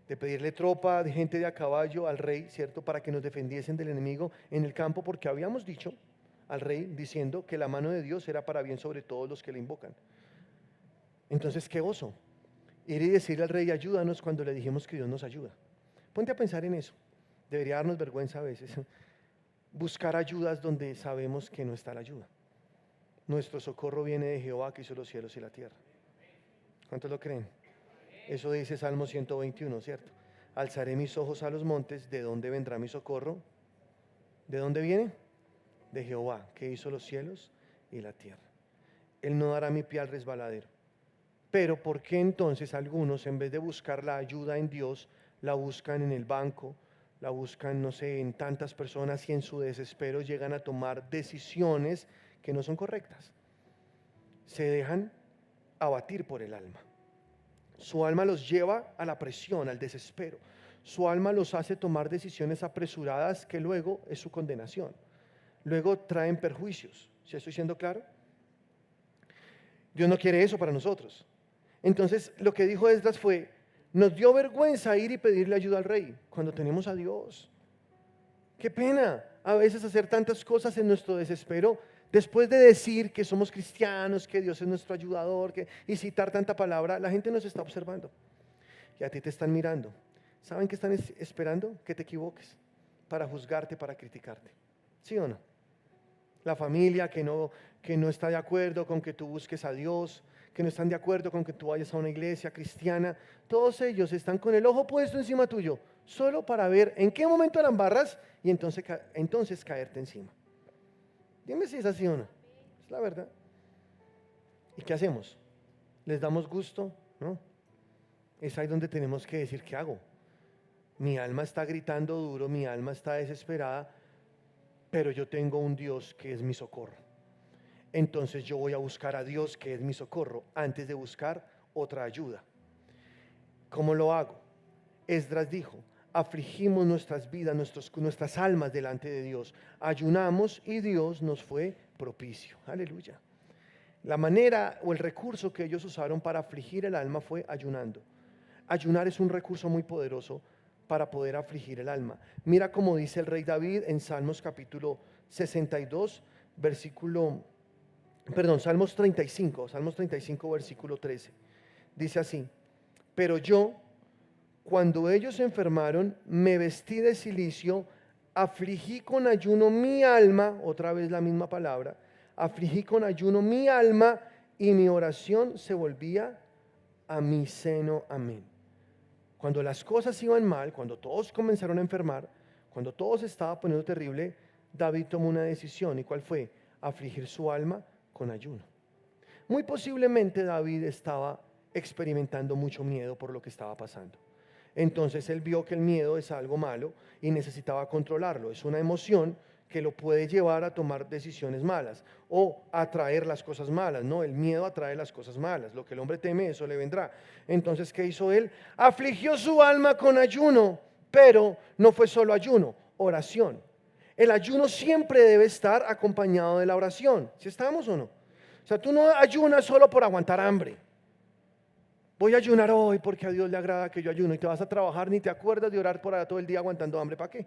S1: de pedirle tropa, de gente de a caballo al rey, ¿cierto? Para que nos defendiesen del enemigo en el campo, porque habíamos dicho al rey diciendo que la mano de Dios era para bien sobre todos los que le invocan. Entonces, qué oso ir y decirle al rey: ayúdanos, cuando le dijimos que Dios nos ayuda. Ponte a pensar en eso. Debería darnos vergüenza a veces buscar ayudas donde sabemos que no está la ayuda. Nuestro socorro viene de Jehová, que hizo los cielos y la tierra. ¿Cuántos lo creen? Eso dice Salmo 121, ¿cierto? Alzaré mis ojos a los montes, ¿de dónde vendrá mi socorro? ¿De dónde viene? De Jehová, que hizo los cielos y la tierra. Él no dará mi pie al resbaladero. Pero ¿por qué entonces algunos, en vez de buscar la ayuda en Dios, la buscan en el banco, la buscan, no sé, en tantas personas, y en su desespero llegan a tomar decisiones que no son correctas? Se dejan abatir por el alma. Su alma los lleva a la presión, al desespero. Su alma los hace tomar decisiones apresuradas que luego es su condenación. Luego traen perjuicios. ¿Sí estoy siendo claro? Dios no quiere eso para nosotros. Entonces lo que dijo Esdras fue: nos dio vergüenza ir y pedirle ayuda al rey cuando tenemos a Dios. Qué pena a veces hacer tantas cosas en nuestro desespero, después de decir que somos cristianos, que Dios es nuestro ayudador, y citar tanta palabra. La gente nos está observando y a ti te están mirando. ¿Saben qué están esperando? Que te equivoques, para juzgarte, para criticarte. ¿Sí o no? La familia que no está de acuerdo con que tú busques a Dios, que no están de acuerdo con que tú vayas a una iglesia cristiana, todos ellos están con el ojo puesto encima tuyo, solo para ver en qué momento la embarras y entonces caerte encima. Dime si es así o no. Es la verdad. ¿Y qué hacemos? ¿Les damos gusto? ¿No? Es ahí donde tenemos que decir: ¿qué hago? Mi alma está gritando duro, mi alma está desesperada, pero yo tengo un Dios que es mi socorro. Entonces yo voy a buscar a Dios, que es mi socorro, antes de buscar otra ayuda. ¿Cómo lo hago? Esdras dijo: afligimos nuestras vidas, nuestras almas delante de Dios. Ayunamos y Dios nos fue propicio. Aleluya. La manera o el recurso que ellos usaron para afligir el alma fue ayunando. Ayunar es un recurso muy poderoso para poder afligir el alma. Mira cómo dice el rey David en Salmos capítulo 62, Salmos 35, versículo 13. Dice así: pero yo, cuando ellos se enfermaron, me vestí de cilicio, afligí con ayuno mi alma, otra vez la misma palabra, afligí con ayuno mi alma, y mi oración se volvía a mi seno. Amén. Cuando las cosas iban mal, cuando todos comenzaron a enfermar, cuando todo se estaba poniendo terrible, David tomó una decisión. ¿Y cuál fue? Afligir su alma con ayuno. Muy posiblemente David estaba experimentando mucho miedo por lo que estaba pasando. Entonces él vio que el miedo es algo malo y necesitaba controlarlo. Es una emoción que lo puede llevar a tomar decisiones malas o a atraer las cosas malas, ¿no? El miedo atrae las cosas malas. Lo que el hombre teme, eso le vendrá. Entonces, ¿qué hizo él? Afligió su alma con ayuno, pero no fue solo ayuno, oración. El ayuno siempre debe estar acompañado de la oración. ¿Sí estamos o no? O sea, tú no ayunas solo por aguantar hambre. Voy a ayunar hoy porque a Dios le agrada que yo ayuno, y te vas a trabajar, ni te acuerdas de orar por allá todo el día aguantando hambre. ¿Para qué?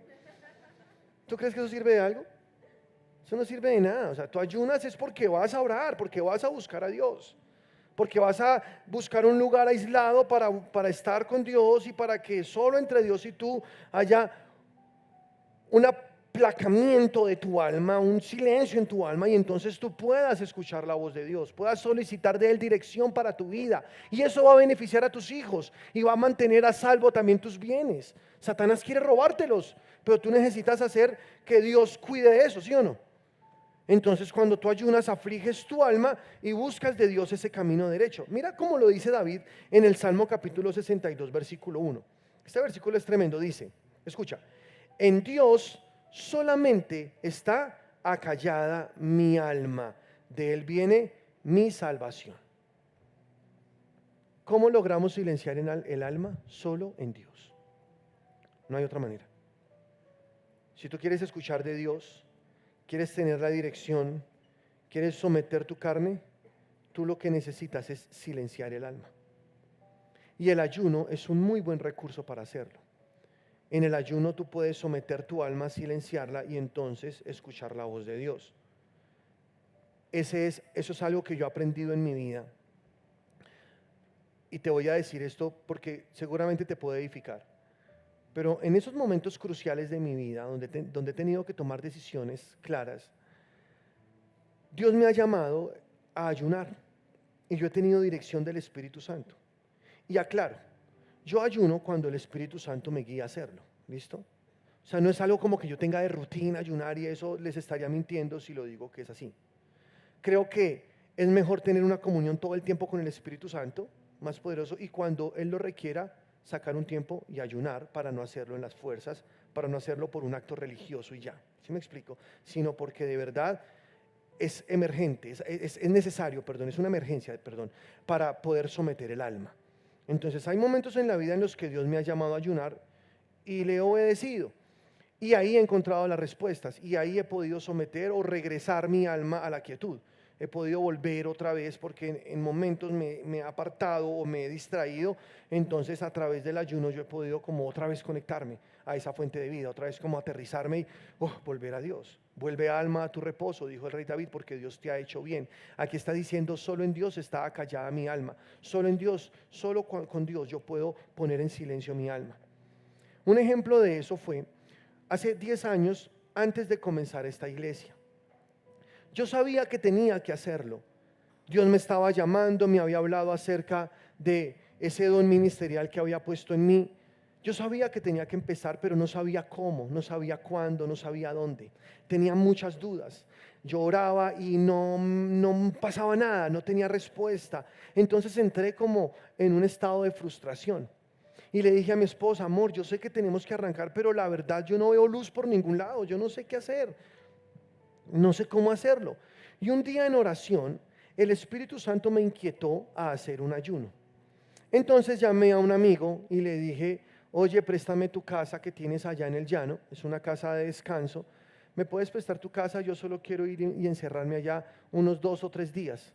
S1: ¿Tú crees que eso sirve de algo? Eso no sirve de nada. O sea, tú ayunas es porque vas a orar, porque vas a buscar a Dios, porque vas a buscar un lugar aislado para estar con Dios, y para que solo entre Dios y tú haya un aplacamiento de tu alma, un silencio en tu alma, y entonces tú puedas escuchar la voz de Dios, puedas solicitar de Él dirección para tu vida, y eso va a beneficiar a tus hijos y va a mantener a salvo también tus bienes. Satanás quiere robártelos, pero tú necesitas hacer que Dios cuide de eso, ¿sí o no? Entonces, cuando tú ayunas, afliges tu alma y buscas de Dios ese camino derecho. Mira cómo lo dice David en el Salmo capítulo 62, versículo 1. Este versículo es tremendo, dice, escucha: en Dios solamente está acallada mi alma, de Él viene mi salvación. ¿Cómo logramos silenciar el alma? Solo en Dios. No hay otra manera. Si tú quieres escuchar de Dios, quieres tener la dirección, quieres someter tu carne, tú lo que necesitas es silenciar el alma. Y el ayuno es un muy buen recurso para hacerlo. En el ayuno tú puedes someter tu alma, silenciarla, y entonces escuchar la voz de Dios. Eso es algo que yo he aprendido en mi vida. Y te voy a decir esto porque seguramente te puede edificar. Pero en esos momentos cruciales de mi vida, donde he tenido que tomar decisiones claras, Dios me ha llamado a ayunar. Y yo he tenido dirección del Espíritu Santo. Y aclaro, yo ayuno cuando el Espíritu Santo me guía a hacerlo. ¿Listo? O sea, no es algo como que yo tenga de rutina ayunar, y eso les estaría mintiendo si lo digo que es así. Creo que es mejor tener una comunión todo el tiempo con el Espíritu Santo, más poderoso, y cuando Él lo requiera, sacar un tiempo y ayunar, para no hacerlo en las fuerzas, para no hacerlo por un acto religioso y ya. ¿Sí me explico? Sino porque de verdad es emergente, es necesario, es una emergencia, para poder someter el alma. Entonces hay momentos en la vida en los que Dios me ha llamado a ayunar y le he obedecido, y ahí he encontrado las respuestas, y ahí he podido someter o regresar mi alma a la quietud. He podido volver otra vez porque en momentos me he apartado o me he distraído. Entonces, a través del ayuno yo he podido como otra vez conectarme a esa fuente de vida, otra vez como aterrizarme y volver a Dios. Vuelve, alma, a tu reposo, dijo el rey David, porque Dios te ha hecho bien. Aquí está diciendo: solo en Dios está acallada mi alma. Solo en Dios, solo con Dios yo puedo poner en silencio mi alma. Un ejemplo de eso fue hace 10 años, antes de comenzar esta iglesia. Yo sabía que tenía que hacerlo. Dios me estaba llamando, me había hablado acerca de ese don ministerial que había puesto en mí. Yo sabía que tenía que empezar, pero no sabía cómo, no sabía cuándo, no sabía dónde. Tenía muchas dudas. Yo oraba y no pasaba nada, no tenía respuesta. Entonces entré como en un estado de frustración. Y le dije a mi esposa: amor, yo sé que tenemos que arrancar, pero la verdad yo no veo luz por ningún lado, yo no sé qué hacer. No sé cómo hacerlo. Y un día en oración, el Espíritu Santo me inquietó a hacer un ayuno. Entonces llamé a un amigo y le dije: oye, préstame tu casa que tienes allá en el llano, es una casa de descanso. ¿Me puedes prestar tu casa? Yo solo quiero ir y encerrarme allá unos 2 o 3 días.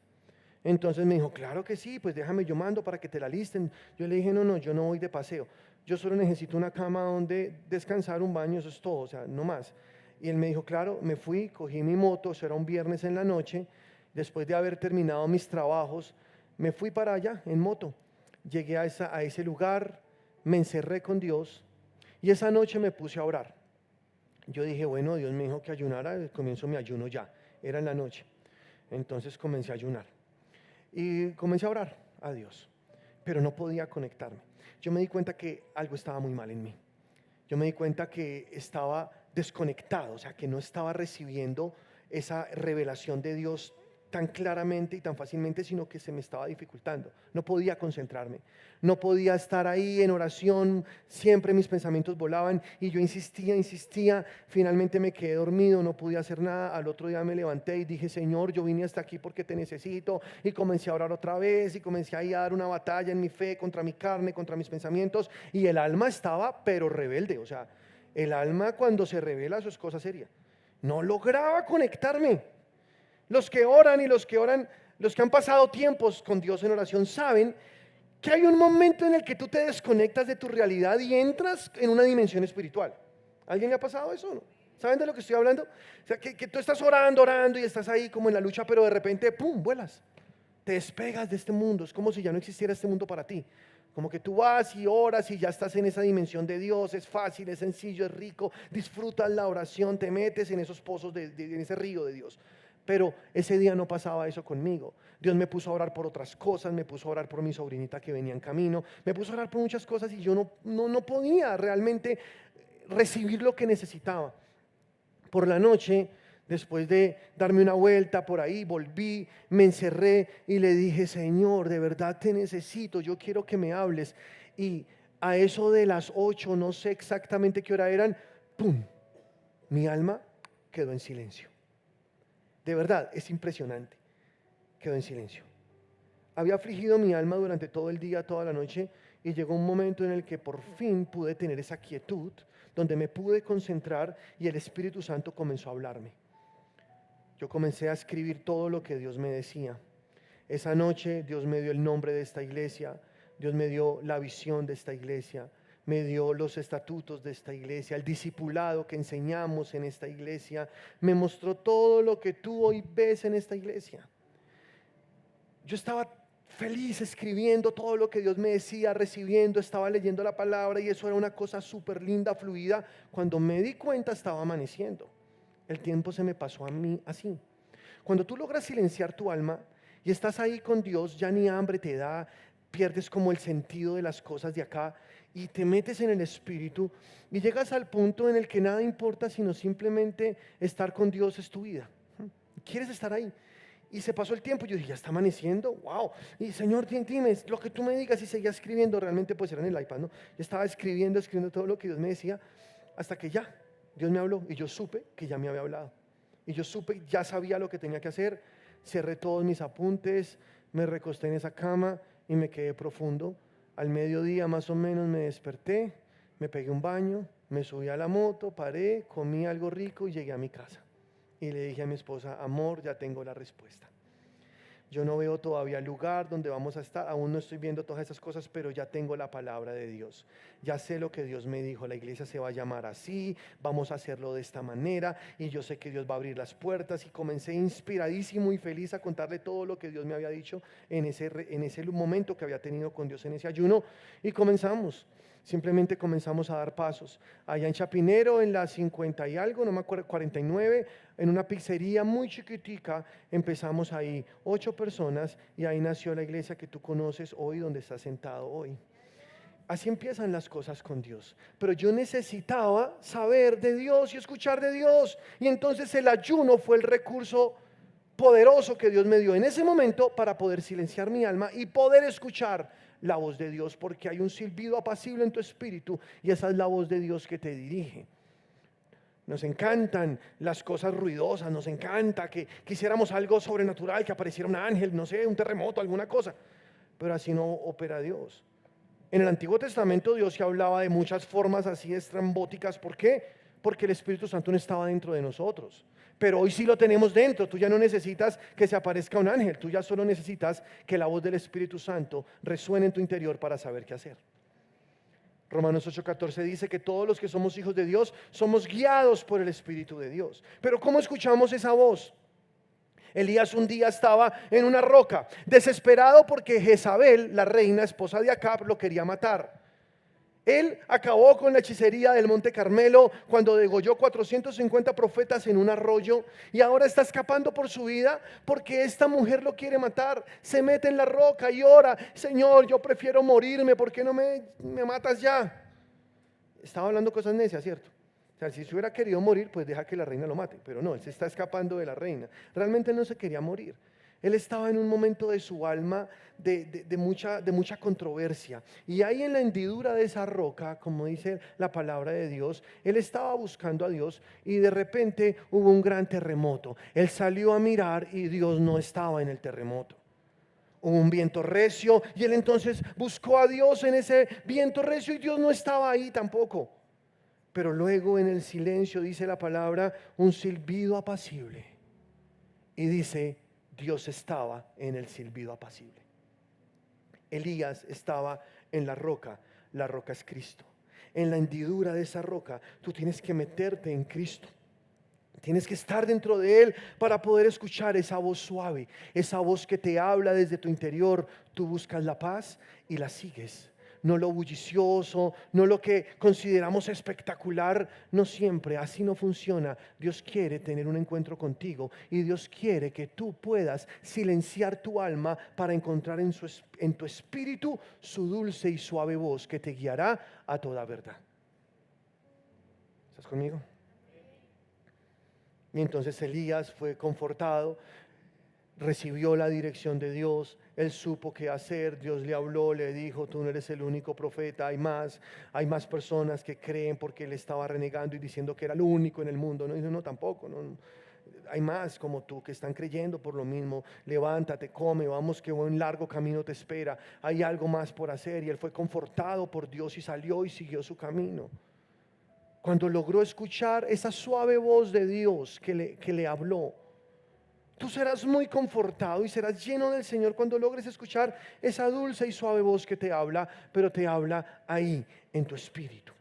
S1: Entonces me dijo: claro que sí, pues déjame, yo mando para que te la listen. Yo le dije: no, yo no voy de paseo. Yo solo necesito una cama donde descansar, un baño, eso es todo, o sea, no más. Y él me dijo, claro, me fui, cogí mi moto, eso era un viernes en la noche, después de haber terminado mis trabajos, me fui para allá en moto. Llegué a ese lugar, me encerré con Dios y esa noche me puse a orar. Yo dije, bueno, Dios me dijo que ayunara, comienzo mi ayuno ya, era en la noche. Entonces comencé a ayunar y comencé a orar a Dios, pero no podía conectarme. Yo me di cuenta que algo estaba muy mal en mí. Yo me di cuenta que estaba desconectado, o sea, que no estaba recibiendo esa revelación de Dios tan claramente y tan fácilmente, sino que se me estaba dificultando. No podía concentrarme, no podía estar ahí en oración, siempre mis pensamientos volaban y yo insistía, finalmente me quedé dormido, no podía hacer nada. Al otro día me levanté y dije, Señor, yo vine hasta aquí porque te necesito, y comencé a orar otra vez y comencé ahí a dar una batalla en mi fe contra mi carne, contra mis pensamientos, y el alma estaba pero rebelde. O sea, el alma cuando se revela eso es cosa seria. No lograba conectarme. Los que oran y los que han pasado tiempos con Dios en oración saben que hay un momento en el que tú te desconectas de tu realidad y entras en una dimensión espiritual. ¿Alguien le ha pasado eso o no? ¿Saben de lo que estoy hablando? O sea, que tú estás orando y estás ahí como en la lucha, pero de repente, ¡pum!, vuelas. Te despegas de este mundo. Es como si ya no existiera este mundo para ti. Como que tú vas y oras y ya estás en esa dimensión de Dios. Es fácil, es sencillo, es rico. Disfrutas la oración, te metes en esos pozos, en ese río de Dios. Pero ese día no pasaba eso conmigo. Dios me puso a orar por otras cosas, me puso a orar por mi sobrinita que venía en camino, me puso a orar por muchas cosas y yo no podía realmente recibir lo que necesitaba. Por la noche, después de darme una vuelta por ahí, volví, me encerré y le dije, Señor, de verdad te necesito, yo quiero que me hables. Y a eso de las 8, no sé exactamente qué hora eran, ¡pum!, mi alma quedó en silencio. De verdad, es impresionante. Quedó en silencio. Había afligido mi alma durante todo el día, toda la noche, y llegó un momento en el que por fin pude tener esa quietud, donde me pude concentrar y el Espíritu Santo comenzó a hablarme. Yo comencé a escribir todo lo que Dios me decía. Esa noche Dios me dio el nombre de esta iglesia, Dios me dio la visión de esta iglesia, me dio los estatutos de esta iglesia, el discipulado que enseñamos en esta iglesia, me mostró todo lo que tú hoy ves en esta iglesia. Yo estaba feliz escribiendo todo lo que Dios me decía, recibiendo, estaba leyendo la palabra y eso era una cosa súper linda, fluida. Cuando me di cuenta estaba amaneciendo. El tiempo se me pasó a mí así. Cuando tú logras silenciar tu alma y estás ahí con Dios, ya ni hambre te da, pierdes como el sentido de las cosas de acá y te metes en el Espíritu y llegas al punto en el que nada importa sino simplemente estar con Dios es tu vida. ¿Quieres estar ahí? Y se pasó el tiempo, yo dije, ya está amaneciendo, wow. Y Señor, dime lo que tú me digas. Y seguía escribiendo, realmente pues era en el iPad, ¿no? Yo estaba escribiendo todo lo que Dios me decía, hasta que ya, Dios me habló y yo supe que ya me había hablado. Y yo supe, ya sabía lo que tenía que hacer, cerré todos mis apuntes, me recosté en esa cama y me quedé profundo. Al mediodía más o menos me desperté, me pegué un baño, me subí a la moto, paré, comí algo rico y llegué a mi casa. Y le dije a mi esposa, amor, ya tengo la respuesta. Yo no veo todavía el lugar donde vamos a estar, aún no estoy viendo todas esas cosas, pero ya tengo la palabra de Dios. Ya sé lo que Dios me dijo, la iglesia se va a llamar así, vamos a hacerlo de esta manera y yo sé que Dios va a abrir las puertas. Y comencé inspiradísimo y feliz a contarle todo lo que Dios me había dicho en ese momento que había tenido con Dios en ese ayuno. Y simplemente comenzamos a dar pasos. Allá en Chapinero, en la 50 y algo, no me acuerdo, 49, en una pizzería muy chiquitica, empezamos ahí, 8 personas, y ahí nació la iglesia que tú conoces hoy, donde estás sentado hoy. Así empiezan las cosas con Dios. Pero yo necesitaba saber de Dios y escuchar de Dios. Y entonces el ayuno fue el recurso poderoso que Dios me dio en ese momento para poder silenciar mi alma y poder escuchar la voz de Dios, porque hay un silbido apacible en tu espíritu y esa es la voz de Dios que te dirige. Nos encantan las cosas ruidosas, nos encanta que quisiéramos algo sobrenatural, que apareciera un ángel, no sé, un terremoto, alguna cosa, pero así no opera Dios. En el Antiguo Testamento Dios se hablaba de muchas formas así estrambóticas. ¿Por qué? Porque el Espíritu Santo no estaba dentro de nosotros. Pero hoy sí lo tenemos dentro. Tú ya no necesitas que se aparezca un ángel. Tú ya solo necesitas que la voz del Espíritu Santo resuene en tu interior para saber qué hacer. Romanos 8:14 dice que todos los que somos hijos de Dios somos guiados por el Espíritu de Dios. Pero ¿cómo escuchamos esa voz? Elías un día estaba en una roca, desesperado porque Jezabel, la reina esposa de Acab, lo quería matar. Él acabó con la hechicería del Monte Carmelo cuando degolló 450 profetas en un arroyo, y ahora está escapando por su vida porque esta mujer lo quiere matar. Se mete en la roca y ora: Señor, yo prefiero morirme, ¿por qué no me matas ya? Estaba hablando cosas necias, ¿cierto? O sea, si se hubiera querido morir, pues deja que la reina lo mate. Pero no, él se está escapando de la reina. Realmente él no se quería morir. Él estaba en un momento de su alma de mucha controversia. Y ahí en la hendidura de esa roca, como dice la palabra de Dios, él estaba buscando a Dios y de repente hubo un gran terremoto. Él salió a mirar y Dios no estaba en el terremoto. Hubo un viento recio y él entonces buscó a Dios en ese viento recio y Dios no estaba ahí tampoco. Pero luego en el silencio, dice la palabra, un silbido apacible. Y dice: Dios estaba en el silbido apacible. Elías estaba en la roca es Cristo. En la hendidura de esa roca, tú tienes que meterte en Cristo. Tienes que estar dentro de Él para poder escuchar esa voz suave, esa voz que te habla desde tu interior. Tú buscas la paz y la sigues. No lo bullicioso, no lo que consideramos espectacular, no siempre, así no funciona. Dios quiere tener un encuentro contigo y Dios quiere que tú puedas silenciar tu alma para encontrar en tu espíritu su dulce y suave voz que te guiará a toda verdad. ¿Estás conmigo? Y entonces Elías fue confortado, recibió la dirección de Dios, él supo qué hacer. Dios le habló, le dijo: tú no eres el único profeta, hay más personas que creen, porque él estaba renegando y diciendo que era el único en el mundo. No, tampoco, no. Hay más como tú que están creyendo por lo mismo. Levántate, come, vamos, que un largo camino te espera. Hay algo más por hacer. Y él fue confortado por Dios y salió y siguió su camino. Cuando logró escuchar esa suave voz de Dios que le habló, tú serás muy confortado y serás lleno del Señor cuando logres escuchar esa dulce y suave voz que te habla, pero te habla ahí en tu espíritu.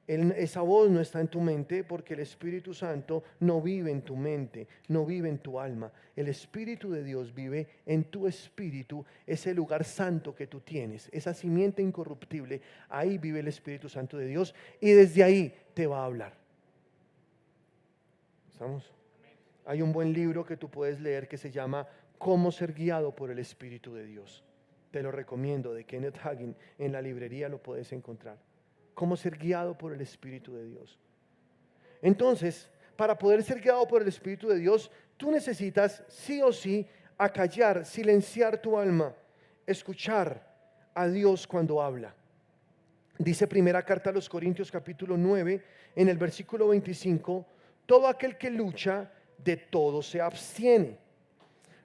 S1: Esa voz no está en tu mente, porque el Espíritu Santo no vive en tu mente, no vive en tu alma. El Espíritu de Dios vive en tu espíritu, ese lugar santo que tú tienes, esa simiente incorruptible. Ahí vive el Espíritu Santo de Dios y desde ahí te va a hablar. ¿Estamos? Hay un buen libro que tú puedes leer que se llama Cómo ser guiado por el Espíritu de Dios. Te lo recomiendo, de Kenneth Hagin. En la librería lo puedes encontrar. Cómo ser guiado por el Espíritu de Dios. Entonces, para poder ser guiado por el Espíritu de Dios, tú necesitas sí o sí acallar, silenciar tu alma, escuchar a Dios cuando habla. Dice primera carta a los Corintios capítulo 9, en el versículo 25: todo aquel que lucha, de todo se abstiene.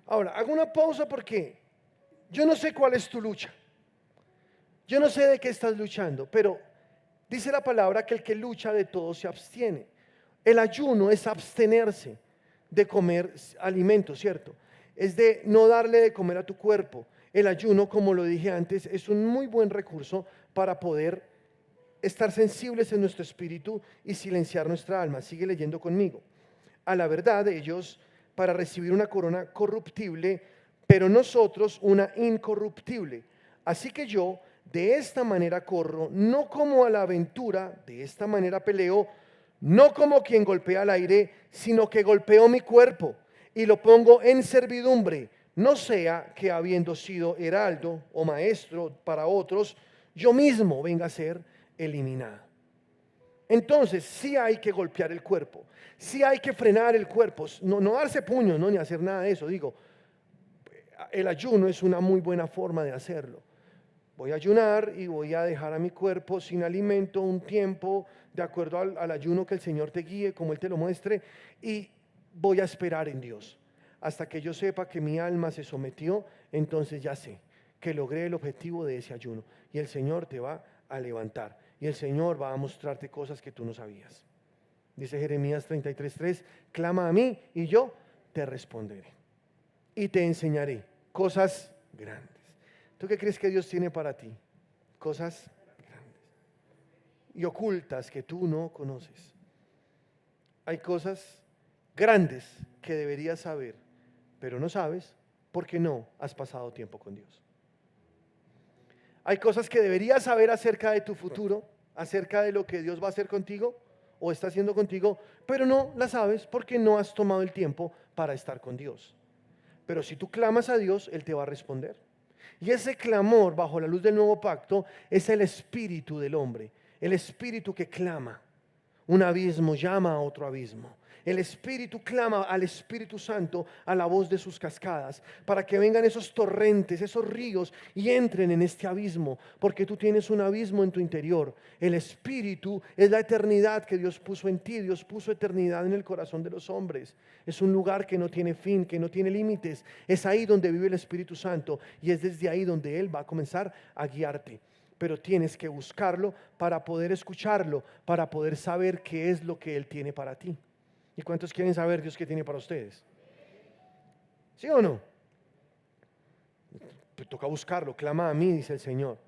S1: Ahora, hago una pausa porque yo no sé cuál es tu lucha. Yo no sé de qué estás luchando, pero dice la palabra que el que lucha de todo se abstiene. El ayuno es abstenerse de comer alimentos, ¿cierto? Es de no darle de comer a tu cuerpo. El ayuno, como lo dije antes, es un muy buen recurso para poder estar sensibles en nuestro espíritu y silenciar nuestra alma. Sigue leyendo conmigo. A la verdad, ellos para recibir una corona corruptible, pero nosotros una incorruptible. Así que yo de esta manera corro, no como a la aventura, de esta manera peleo, no como quien golpea al aire, sino que golpeo mi cuerpo y lo pongo en servidumbre, no sea que habiendo sido heraldo o maestro para otros, yo mismo venga a ser eliminado. Entonces sí hay que golpear el cuerpo, sí hay que frenar el cuerpo, no darse puños, no, ni hacer nada de eso. Digo, el ayuno es una muy buena forma de hacerlo. Voy a ayunar y voy a dejar a mi cuerpo sin alimento un tiempo, de acuerdo al ayuno que el Señor te guíe, como Él te lo muestre, y voy a esperar en Dios. Hasta que yo sepa que mi alma se sometió, entonces ya sé que logré el objetivo de ese ayuno. Y el Señor te va a levantar. Y el Señor va a mostrarte cosas que tú no sabías. Dice Jeremías 33:3, clama a mí y yo te responderé. Y te enseñaré cosas grandes. ¿Tú qué crees que Dios tiene para ti? Cosas grandes. y ocultas que tú no conoces. Hay cosas grandes que deberías saber, pero no sabes porque no has pasado tiempo con Dios. Hay cosas que deberías saber acerca de tu futuro, acerca de lo que Dios va a hacer contigo o está haciendo contigo, pero no las sabes porque no has tomado el tiempo para estar con Dios. Pero si tú clamas a Dios, Él te va a responder. Y ese clamor bajo la luz del nuevo pacto es el espíritu del hombre, el espíritu que clama. Un abismo llama a otro abismo. El Espíritu clama al Espíritu Santo a la voz de sus cascadas para que vengan esos torrentes, esos ríos y entren en este abismo, porque tú tienes un abismo en tu interior. El Espíritu es la eternidad que Dios puso en ti. Dios puso eternidad en el corazón de los hombres. Es un lugar que no tiene fin, que no tiene límites. Es ahí donde vive el Espíritu Santo y es desde ahí donde Él va a comenzar a guiarte. Pero tienes que buscarlo para poder escucharlo, para poder saber qué es lo que Él tiene para ti. ¿Y cuántos quieren saber Dios qué tiene para ustedes? ¿Sí o no? Pues toca buscarlo, clama a mí, dice el Señor.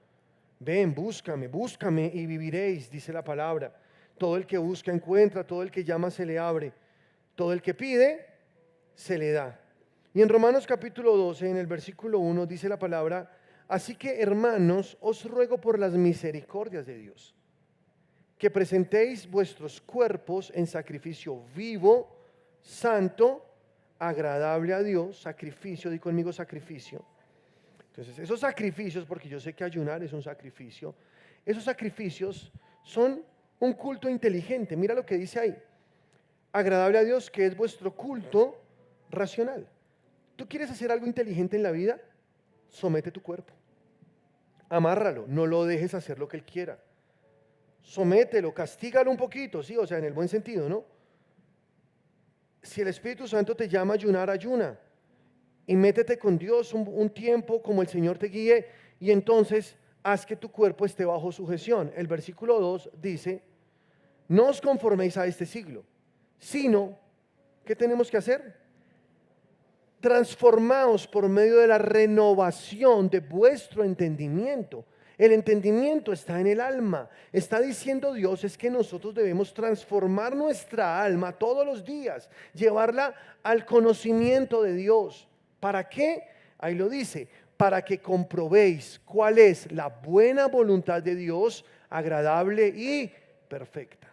S1: Ven, búscame y viviréis, dice la palabra. Todo el que busca encuentra, todo el que llama se le abre, todo el que pide se le da. Y en Romanos capítulo 12, en el versículo 1, dice la palabra: así que, hermanos, os ruego por las misericordias de Dios, que presentéis vuestros cuerpos en sacrificio vivo, santo, agradable a Dios. Sacrificio, di conmigo sacrificio. Entonces, esos sacrificios, porque yo sé que ayunar es un sacrificio, esos sacrificios son un culto inteligente. Mira lo que dice ahí: agradable a Dios, que es vuestro culto racional. ¿Tú quieres hacer algo inteligente en la vida? Somete tu cuerpo, amárralo, no lo dejes hacer lo que Él quiera. Somételo, castígalo un poquito, sí, o sea, en el buen sentido, ¿no? Si el Espíritu Santo te llama a ayunar, ayuna. Y métete con Dios un tiempo como el Señor te guíe, y entonces haz que tu cuerpo esté bajo sujeción. El versículo 2 dice: no os conforméis a este siglo, sino, ¿qué tenemos que hacer? Transformaos por medio de la renovación de vuestro entendimiento. El entendimiento está en el alma. Está diciendo Dios es que nosotros debemos transformar nuestra alma todos los días, llevarla al conocimiento de Dios. ¿Para qué? Ahí lo dice: para que comprobéis cuál es la buena voluntad de Dios, agradable y perfecta.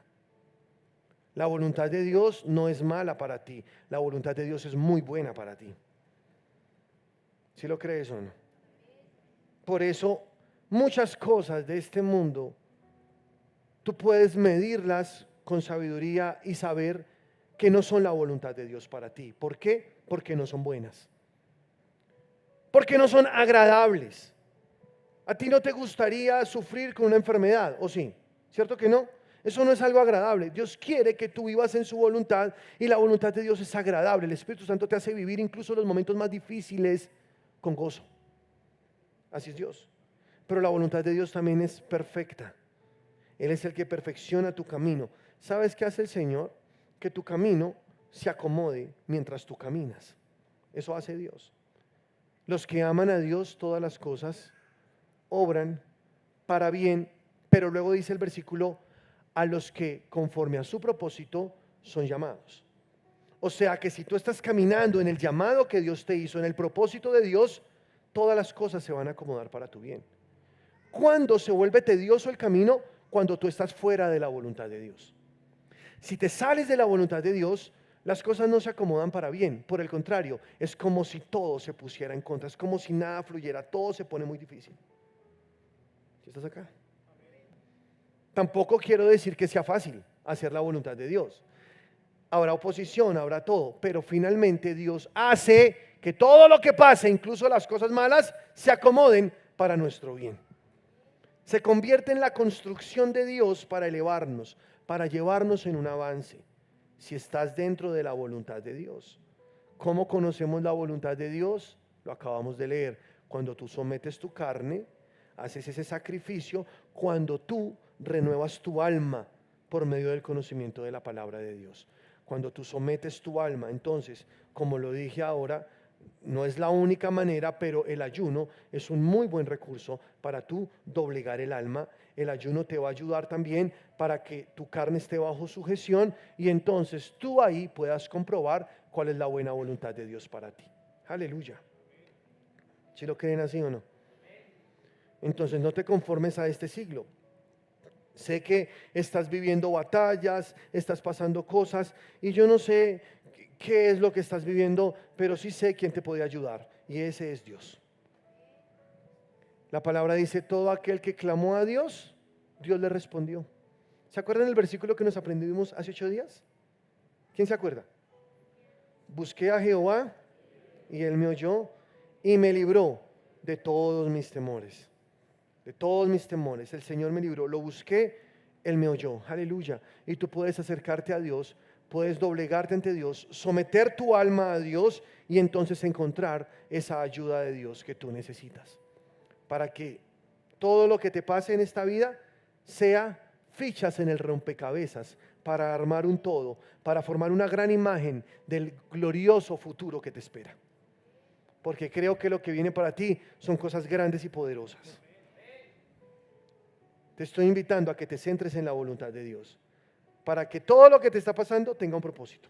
S1: La voluntad de Dios no es mala para ti. La voluntad de Dios es muy buena para ti. ¿Sí lo crees o no? Por eso muchas cosas de este mundo tú puedes medirlas con sabiduría y saber que no son la voluntad de Dios para ti. ¿Por qué? Porque no son buenas. Porque no son agradables. ¿A ti no te gustaría sufrir con una enfermedad? ¿O sí? ¿Cierto que no? Eso no es algo agradable. Dios quiere que tú vivas en su voluntad y la voluntad de Dios es agradable. El Espíritu Santo te hace vivir incluso los momentos más difíciles con gozo. Así es Dios. Pero la voluntad de Dios también es perfecta. Él es el que perfecciona tu camino. ¿Sabes qué hace el Señor? Que tu camino se acomode mientras tú caminas. Eso hace Dios. Los que aman a Dios, todas las cosas obran para bien, pero luego dice el versículo: a los que conforme a su propósito son llamados. O sea que si tú estás caminando en el llamado que Dios te hizo, en el propósito de Dios, todas las cosas se van a acomodar para tu bien. ¿Cuándo se vuelve tedioso el camino? Cuando tú estás fuera de la voluntad de Dios. Si te sales de la voluntad de Dios, las cosas no se acomodan para bien. Por el contrario, es como si todo se pusiera en contra. Es como si nada fluyera. Todo se pone muy difícil. ¿Sí estás acá? Tampoco quiero decir que sea fácil hacer la voluntad de Dios. Habrá oposición, habrá todo, pero finalmente Dios hace que todo lo que pase, incluso las cosas malas, se acomoden para nuestro bien. Se convierte en la construcción de Dios para elevarnos, para llevarnos en un avance. Si estás dentro de la voluntad de Dios. ¿Cómo conocemos la voluntad de Dios? Lo acabamos de leer. Cuando tú sometes tu carne, haces ese sacrificio, cuando tú renuevas tu alma por medio del conocimiento de la palabra de Dios. Cuando tú sometes tu alma, entonces, como lo dije ahora, No es la única manera, pero el ayuno es un muy buen recurso para tú doblegar el alma. El ayuno te va a ayudar también para que tu carne esté bajo sujeción y entonces tú ahí puedas comprobar cuál es la buena voluntad de Dios para ti. Aleluya. ¿Si lo creen así o no? Entonces no te conformes a este siglo. Sé que estás viviendo batallas, estás pasando cosas y yo no sé qué es lo que estás viviendo, pero sí sé quién te puede ayudar y ese es Dios. La palabra dice, todo aquel que clamó a Dios, Dios le respondió. ¿Se acuerdan el versículo que nos aprendimos hace 8 días? ¿Quién se acuerda? Busqué a Jehová y él me oyó y me libró de todos mis temores. De todos mis temores, el Señor me libró, lo busqué, Él me oyó, aleluya. Y tú puedes acercarte a Dios, puedes doblegarte ante Dios, someter tu alma a Dios y entonces encontrar esa ayuda de Dios que tú necesitas. Para que todo lo que te pase en esta vida sea fichas en el rompecabezas para armar un todo, para formar una gran imagen del glorioso futuro que te espera. Porque creo que lo que viene para ti son cosas grandes y poderosas. Te estoy invitando a que te centres en la voluntad de Dios, para que todo lo que te está pasando tenga un propósito.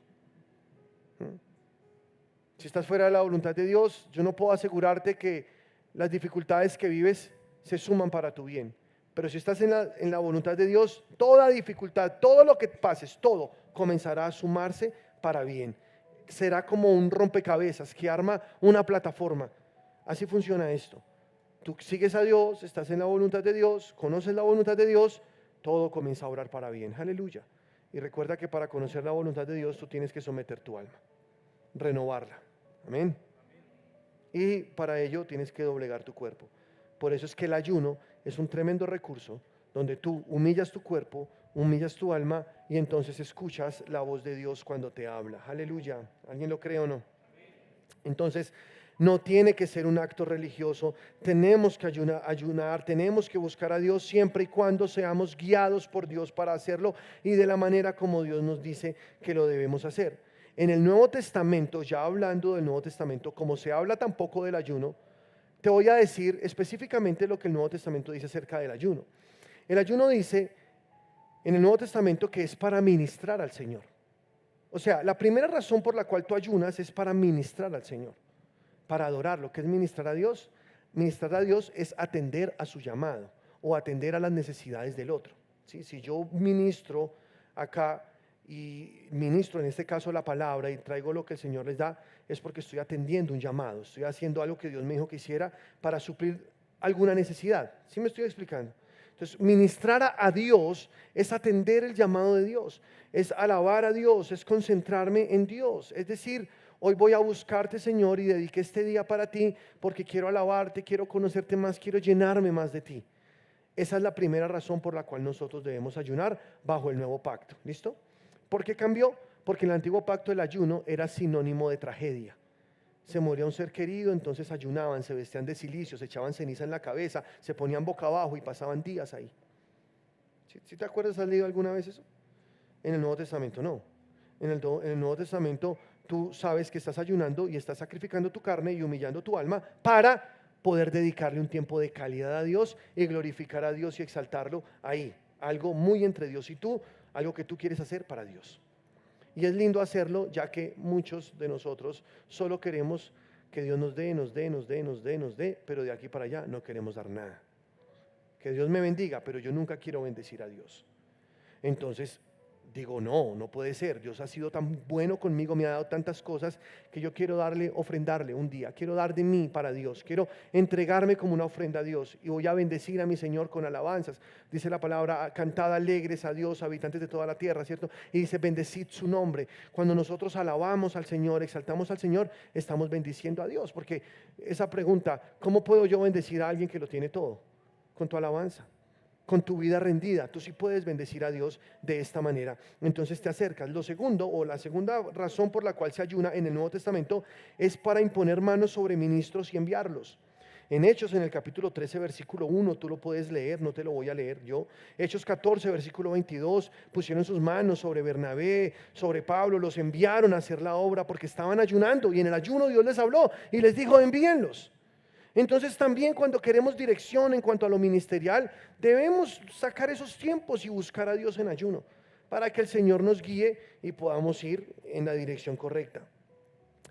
S1: Si estás fuera de la voluntad de Dios, yo no puedo asegurarte que las dificultades que vives se suman para tu bien. Pero si estás en la voluntad de Dios, toda dificultad, todo lo que pases, todo comenzará a sumarse para bien. Será como un rompecabezas que arma una plataforma. Así funciona esto. Tú sigues a Dios, estás en la voluntad de Dios, conoces la voluntad de Dios, todo comienza a obrar para bien. Aleluya. Y recuerda que para conocer la voluntad de Dios tú tienes que someter tu alma, renovarla. Amén. Y para ello tienes que doblegar tu cuerpo. Por eso es que el ayuno es un tremendo recurso donde tú humillas tu cuerpo, humillas tu alma y entonces escuchas la voz de Dios cuando te habla. Aleluya. ¿Alguien lo cree o no? Entonces, no tiene que ser un acto religioso. Tenemos que ayunar, tenemos que buscar a Dios siempre y cuando seamos guiados por Dios para hacerlo y de la manera como Dios nos dice que lo debemos hacer. En el Nuevo Testamento, ya hablando del Nuevo Testamento, como se habla tampoco del ayuno, te voy a decir específicamente lo que el Nuevo Testamento dice acerca del ayuno. El ayuno dice en el Nuevo Testamento que es para ministrar al Señor. O sea, la primera razón por la cual tú ayunas es para ministrar al Señor, para adorarlo. ¿Qué es ministrar a Dios? Ministrar a Dios es atender a su llamado o atender a las necesidades del otro. ¿Sí? Si yo ministro acá y ministro en este caso la palabra y traigo lo que el Señor les da, es porque estoy atendiendo un llamado, estoy haciendo algo que Dios me dijo que hiciera para suplir alguna necesidad. ¿Sí me estoy explicando? Entonces, ministrar a Dios es atender el llamado de Dios, es alabar a Dios, es concentrarme en Dios. Es decir, hoy voy a buscarte, Señor, y dediqué este día para ti porque quiero alabarte, quiero conocerte más, quiero llenarme más de ti. Esa es la primera razón por la cual nosotros debemos ayunar bajo el nuevo pacto. ¿Listo? ¿Por qué cambió? Porque en el antiguo pacto el ayuno era sinónimo de tragedia. Se moría un ser querido, entonces ayunaban, se vestían de cilicio, se echaban ceniza en la cabeza, se ponían boca abajo y pasaban días ahí. ¿Sí te acuerdas? ¿Has leído alguna vez eso? En el Nuevo Testamento no. En el Nuevo Testamento tú sabes que estás ayunando y estás sacrificando tu carne y humillando tu alma para poder dedicarle un tiempo de calidad a Dios y glorificar a Dios y exaltarlo ahí. Algo muy entre Dios y tú, algo que tú quieres hacer para Dios. Y es lindo hacerlo, ya que muchos de nosotros solo queremos que Dios nos dé, pero de aquí para allá no queremos dar nada. Que Dios me bendiga, pero yo nunca quiero bendecir a Dios. Entonces digo, no puede ser. Dios ha sido tan bueno conmigo, me ha dado tantas cosas que yo quiero ofrendarle un día. Quiero dar de mí para Dios. Quiero entregarme como una ofrenda a Dios y voy a bendecir a mi Señor con alabanzas. Dice la palabra, cantad alegres a Dios, habitantes de toda la tierra, ¿cierto? Y dice, bendecid su nombre. Cuando nosotros alabamos al Señor, exaltamos al Señor, estamos bendiciendo a Dios. Porque esa pregunta, ¿cómo puedo yo bendecir a alguien que lo tiene todo? Con tu alabanza, con tu vida rendida. Tú sí puedes bendecir a Dios de esta manera. Entonces te acercas. Lo segundo, o la segunda razón por la cual se ayuna en el Nuevo Testamento, es para imponer manos sobre ministros y enviarlos. En Hechos, en el capítulo 13, versículo 1, tú lo puedes leer, no te lo voy a leer yo. Hechos 14, versículo 22, pusieron sus manos sobre Bernabé, sobre Pablo, los enviaron a hacer la obra porque estaban ayunando y en el ayuno Dios les habló y les dijo, envíenlos. Entonces también cuando queremos dirección en cuanto a lo ministerial, debemos sacar esos tiempos y buscar a Dios en ayuno para que el Señor nos guíe y podamos ir en la dirección correcta.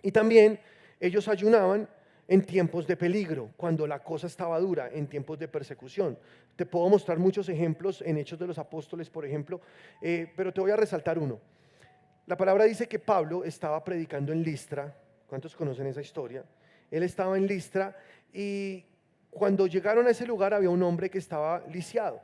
S1: Y también ellos ayunaban en tiempos de peligro, cuando la cosa estaba dura, en tiempos de persecución. Te puedo mostrar muchos ejemplos en Hechos de los Apóstoles, por ejemplo, pero te voy a resaltar uno. La palabra dice que Pablo estaba predicando en Listra. ¿Cuántos conocen esa historia? Él estaba en Listra y cuando llegaron a ese lugar había un hombre que estaba lisiado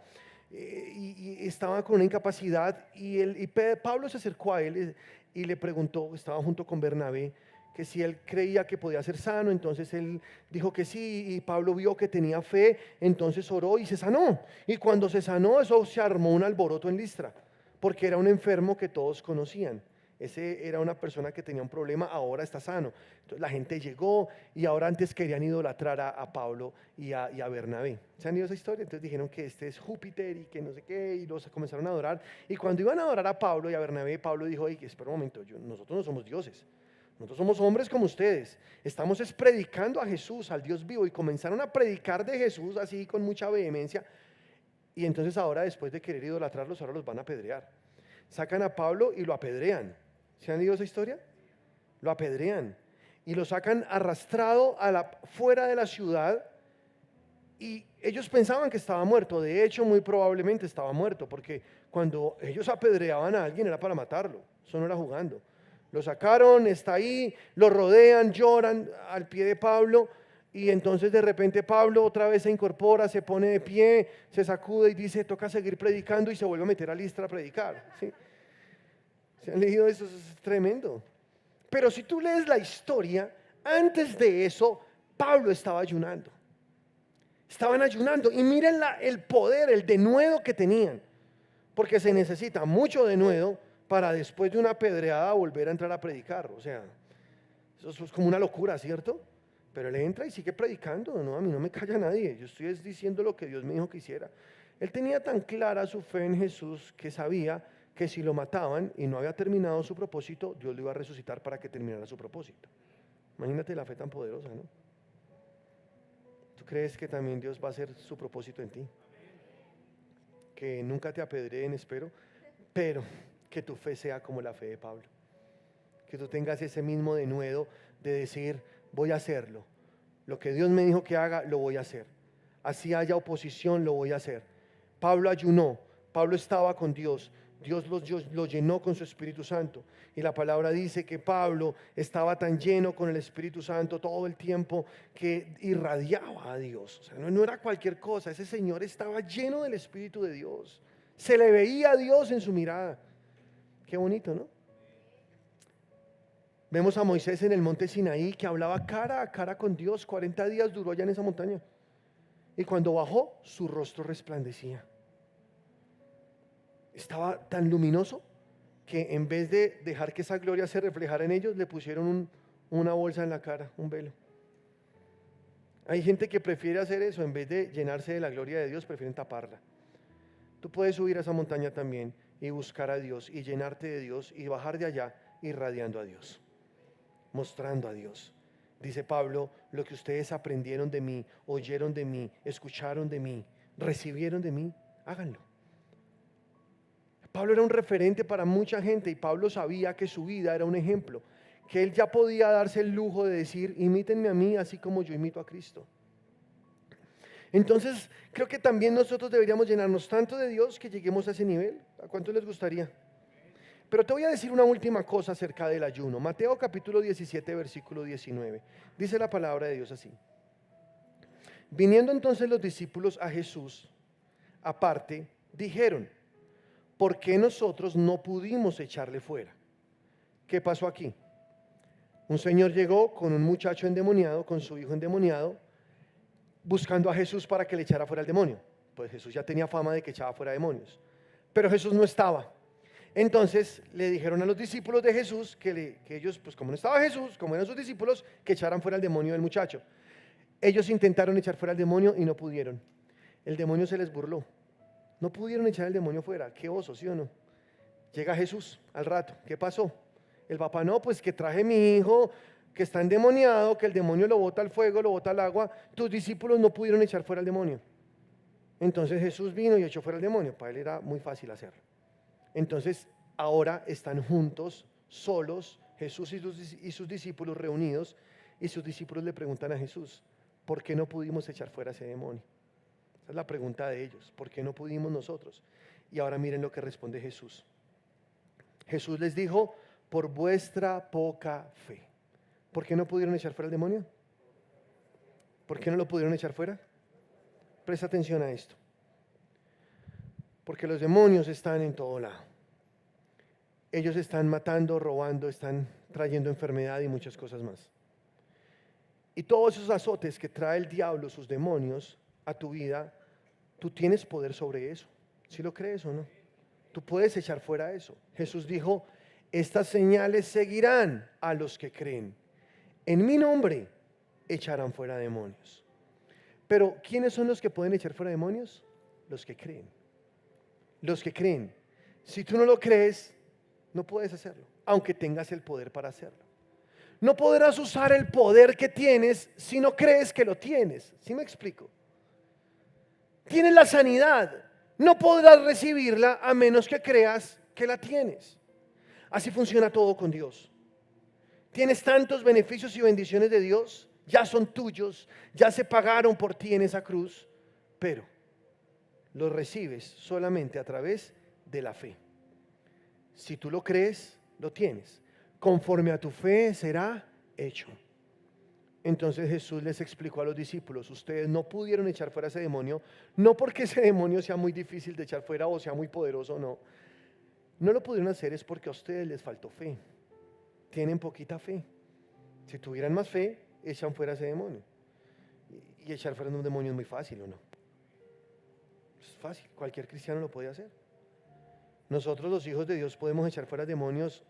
S1: y estaba con una incapacidad y Pablo se acercó a él y le preguntó, estaba junto con Bernabé, que si él creía que podía ser sano. Entonces él dijo que sí y Pablo vio que tenía fe, entonces oró y se sanó. Y cuando se sanó, eso se armó un alboroto en Listra, porque era un enfermo que todos conocían. Ese era una persona que tenía un problema, ahora está sano. Entonces la gente llegó y ahora antes querían idolatrar a Pablo y a Bernabé. ¿Se han ido esa historia? Entonces dijeron que este es Júpiter y que no sé qué, y los comenzaron a adorar. Y cuando iban a adorar a Pablo y a Bernabé, Pablo dijo, oye, espera un momento, nosotros no somos dioses. Nosotros somos hombres como ustedes, estamos predicando a Jesús, al Dios vivo, y comenzaron a predicar de Jesús así con mucha vehemencia, y entonces ahora después de querer idolatrarlos, ahora los van a apedrear. Sacan a Pablo y lo apedrean. ¿Se han leído esa historia? Lo apedrean y lo sacan arrastrado fuera de la ciudad, y ellos pensaban que estaba muerto. De hecho, muy probablemente estaba muerto, porque cuando ellos apedreaban a alguien era para matarlo, eso no era jugando. Lo sacaron, está ahí, lo rodean, lloran al pie de Pablo, y entonces de repente Pablo otra vez se incorpora, se pone de pie, se sacude y dice, toca seguir predicando, y se vuelve a meter a Listra a predicar. ¿Sí? ¿Se han leído eso? Es tremendo. Pero si tú lees la historia, antes de eso, Pablo estaba ayunando. Estaban ayunando y miren el poder, el denuedo que tenían, porque se necesita mucho denuedo para después de una apedreada volver a entrar a predicar. O sea, eso es como una locura, ¿cierto? Pero él entra y sigue predicando. No, a mí no me calla nadie, yo estoy diciendo lo que Dios me dijo que hiciera. Él tenía tan clara su fe en Jesús que sabía que si lo mataban y no había terminado su propósito, Dios lo iba a resucitar para que terminara su propósito. Imagínate la fe tan poderosa, ¿no? ¿Tú crees que también Dios va a hacer su propósito en ti? Que nunca te apedreen, espero, pero que tu fe sea como la fe de Pablo. Que tú tengas ese mismo denuedo de decir, voy a hacerlo. Lo que Dios me dijo que haga, lo voy a hacer. Así haya oposición, lo voy a hacer. Pablo ayunó, Pablo estaba con Dios. Dios lo llenó con su Espíritu Santo. Y la palabra dice que Pablo estaba tan lleno con el Espíritu Santo todo el tiempo que irradiaba a Dios. O sea, no era cualquier cosa. Ese señor estaba lleno del Espíritu de Dios. Se le veía a Dios en su mirada. Qué bonito, ¿no? Vemos a Moisés en el monte Sinaí que hablaba cara a cara con Dios. 40 días duró allá en esa montaña. Y cuando bajó, su rostro resplandecía. Estaba tan luminoso que en vez de dejar que esa gloria se reflejara en ellos, le pusieron una bolsa en la cara, un velo. Hay gente que prefiere hacer eso, en vez de llenarse de la gloria de Dios, prefieren taparla. Tú puedes subir a esa montaña también y buscar a Dios y llenarte de Dios y bajar de allá irradiando a Dios, mostrando a Dios. Dice Pablo, lo que ustedes aprendieron de mí, oyeron de mí, escucharon de mí, recibieron de mí, háganlo. Pablo era un referente para mucha gente y Pablo sabía que su vida era un ejemplo, que él ya podía darse el lujo de decir, imítenme a mí así como yo imito a Cristo. Entonces, creo que también nosotros deberíamos llenarnos tanto de Dios que lleguemos a ese nivel. ¿A cuánto les gustaría? Pero te voy a decir una última cosa acerca del ayuno. Mateo capítulo 17, versículo 19. Dice la palabra de Dios así. Viniendo entonces los discípulos a Jesús, aparte, dijeron, ¿por qué nosotros no pudimos echarle fuera? ¿Qué pasó aquí? Un señor llegó con un muchacho endemoniado, con su hijo endemoniado, buscando a Jesús para que le echara fuera el demonio. Pues Jesús ya tenía fama de que echaba fuera demonios. Pero Jesús no estaba. Entonces le dijeron a los discípulos de Jesús que ellos, pues como no estaba Jesús, como eran sus discípulos, que echaran fuera el demonio del muchacho. Ellos intentaron echar fuera al demonio y no pudieron. El demonio se les burló. No pudieron echar al demonio fuera. Qué oso, ¿sí o no? Llega Jesús al rato. ¿Qué pasó? El papá, no, pues que traje mi hijo que está endemoniado, que el demonio lo bota al fuego, lo bota al agua. Tus discípulos no pudieron echar fuera al demonio. Entonces Jesús vino y echó fuera al demonio. Para él era muy fácil hacerlo. Entonces ahora están juntos, solos, Jesús y sus discípulos reunidos, y sus discípulos le preguntan a Jesús, ¿por qué no pudimos echar fuera ese demonio? Esa es la pregunta de ellos, ¿por qué no pudimos nosotros? Y ahora miren lo que responde Jesús. Jesús les dijo, por vuestra poca fe. ¿Por qué no pudieron echar fuera el demonio? ¿Por qué no lo pudieron echar fuera? Presta atención a esto. Porque los demonios están en todo lado. Ellos están matando, robando, están trayendo enfermedad y muchas cosas más. Y todos esos azotes que trae el diablo, sus demonios, a tu vida, tú tienes poder sobre eso. ¿Sí lo crees o no? Tú puedes echar fuera eso. Jesús dijo, estas señales seguirán a los que creen. En mi nombre echarán fuera demonios. Pero ¿quiénes son los que pueden echar fuera demonios? Los que creen. Los que creen. Si tú no lo crees, no puedes hacerlo, aunque tengas el poder para hacerlo. No podrás usar el poder que tienes si no crees que lo tienes. ¿Sí me explico? Tienes la sanidad, no podrás recibirla a menos que creas que la tienes. Así funciona todo con Dios. Tienes tantos beneficios y bendiciones de Dios, ya son tuyos, ya se pagaron por ti en esa cruz, pero los recibes solamente a través de la fe. Si tú lo crees, lo tienes. Conforme a tu fe será hecho. Entonces Jesús les explicó a los discípulos, ustedes no pudieron echar fuera ese demonio, no porque ese demonio sea muy difícil de echar fuera o sea muy poderoso, no. No lo pudieron hacer es porque a ustedes les faltó fe. Tienen poquita fe. Si tuvieran más fe, echan fuera ese demonio. Y echar fuera un demonio es muy fácil, ¿o no? Es fácil, cualquier cristiano lo puede hacer. Nosotros los hijos de Dios podemos echar fuera demonios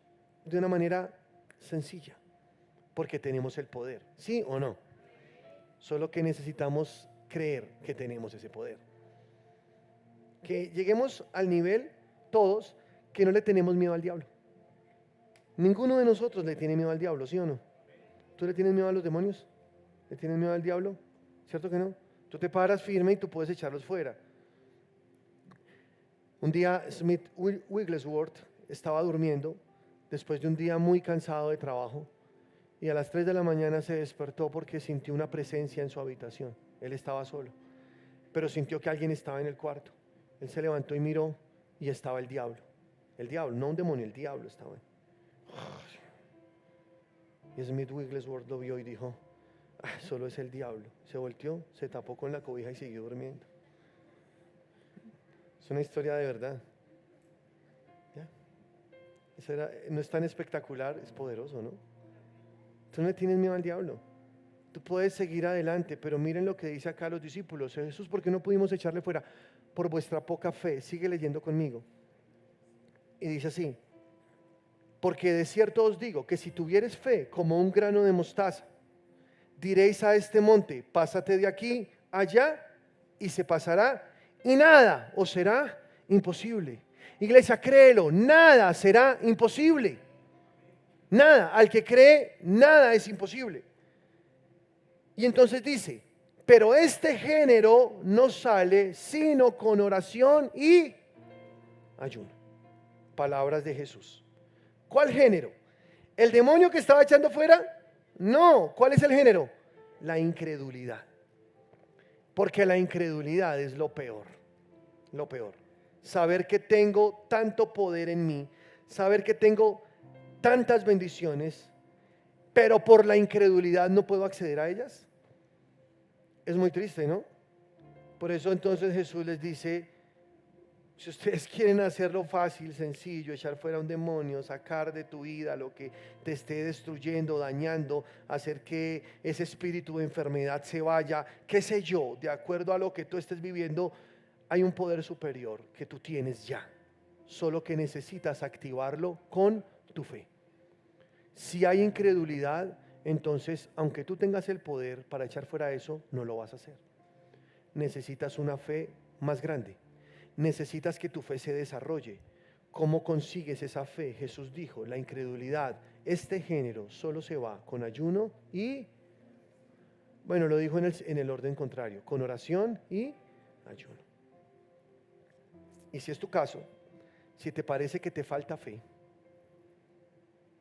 S1: de una manera sencilla, porque tenemos el poder, ¿sí o no? Solo que necesitamos creer que tenemos ese poder. Que lleguemos al nivel, todos, que no le tenemos miedo al diablo. Ninguno de nosotros le tiene miedo al diablo, ¿sí o no? ¿Tú le tienes miedo a los demonios? ¿Le tienes miedo al diablo? ¿Cierto que no? Tú te paras firme y tú puedes echarlos fuera. Un día Smith Wigglesworth estaba durmiendo después de un día muy cansado de trabajo y a las 3 de la mañana se despertó porque sintió una presencia en su habitación. Él estaba solo, pero sintió que alguien estaba en el cuarto. Él se levantó y miró y estaba el diablo. El diablo, no un demonio, el diablo estaba ahí. Y Smith Wigglesworth lo vio y dijo, solo es el diablo. Se volteó, se tapó con la cobija y siguió durmiendo. Es una historia de verdad. ¿Ya? No es tan espectacular, es poderoso, ¿no? Tú no le tienes miedo al diablo. Tú puedes seguir adelante, pero miren lo que dice acá los discípulos. Jesús, ¿por qué no pudimos echarle fuera? Por vuestra poca fe. Sigue leyendo conmigo. Y dice así, porque de cierto os digo que si tuvieres fe como un grano de mostaza, diréis a este monte, pásate de aquí allá y se pasará y nada os será imposible. Iglesia, créelo, nada será imposible. Nada, al que cree, nada es imposible. Y entonces dice, pero este género no sale sino con oración y ayuno. Palabras de Jesús. ¿Cuál género? ¿El demonio que estaba echando fuera? No. ¿Cuál es el género? La incredulidad. Porque la incredulidad es lo peor. Lo peor. Saber que tengo tanto poder en mí, saber que tengo tantas bendiciones, pero por la incredulidad no puedo acceder a ellas. Es muy triste, ¿no? Por eso entonces Jesús les dice, si ustedes quieren hacerlo fácil, sencillo, echar fuera un demonio, sacar de tu vida lo que te esté destruyendo, dañando, hacer que ese espíritu de enfermedad se vaya, qué sé yo, de acuerdo a lo que tú estés viviendo, hay un poder superior que tú tienes ya, solo que necesitas activarlo con tu fe. Si hay incredulidad, entonces, aunque tú tengas el poder para echar fuera eso, no lo vas a hacer. Necesitas una fe más grande. Necesitas que tu fe se desarrolle. ¿Cómo consigues esa fe? Jesús dijo, la incredulidad, este género solo se va con ayuno y, bueno, lo dijo en el orden contrario, con oración y ayuno. Y si es tu caso, si te parece que te falta fe,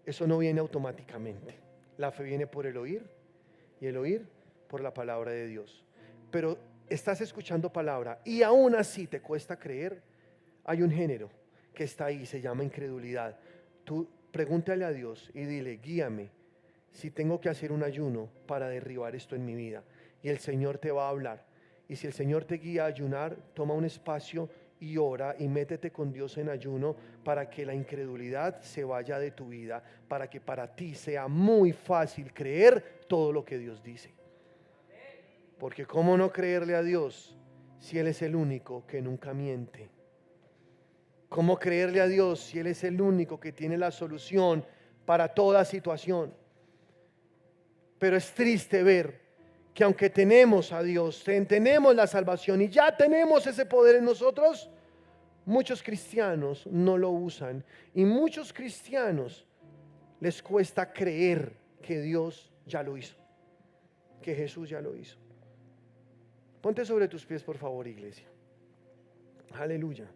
S1: eso no viene automáticamente. La fe viene por el oír y el oír por la palabra de Dios. Pero estás escuchando palabra y aún así te cuesta creer, hay un género que está ahí, se llama incredulidad. Tú pregúntale a Dios y dile, guíame si tengo que hacer un ayuno para derribar esto en mi vida. Y el Señor te va a hablar. Y si el Señor te guía a ayunar, toma un espacio y ora y métete con Dios en ayuno para que la incredulidad se vaya de tu vida, para que para ti sea muy fácil creer todo lo que Dios dice. Porque ¿cómo no creerle a Dios si Él es el único que nunca miente? ¿Cómo creerle a Dios si Él es el único que tiene la solución para toda situación? Pero es triste ver que aunque tenemos a Dios, tenemos la salvación y ya tenemos ese poder en nosotros, muchos cristianos no lo usan y muchos cristianos les cuesta creer que Dios ya lo hizo, que Jesús ya lo hizo. Ponte sobre tus pies, por favor, iglesia. Aleluya.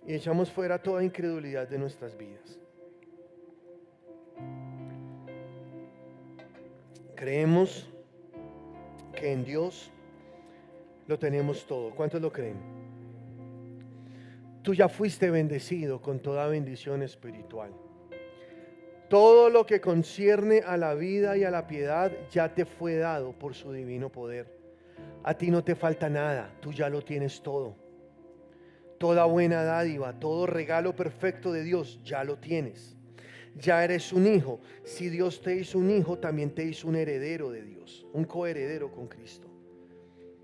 S1: Y echamos fuera toda incredulidad de nuestras vidas. Creemos que en Dios lo tenemos todo. ¿Cuántos lo creen? Tú ya fuiste bendecido con toda bendición espiritual. Todo lo que concierne a la vida y a la piedad ya te fue dado por su divino poder. A ti no te falta nada, tú ya lo tienes todo. Toda buena dádiva, todo regalo perfecto de Dios, ya lo tienes. Ya eres un hijo. Si Dios te hizo un hijo, también te hizo un heredero de Dios, un coheredero con Cristo.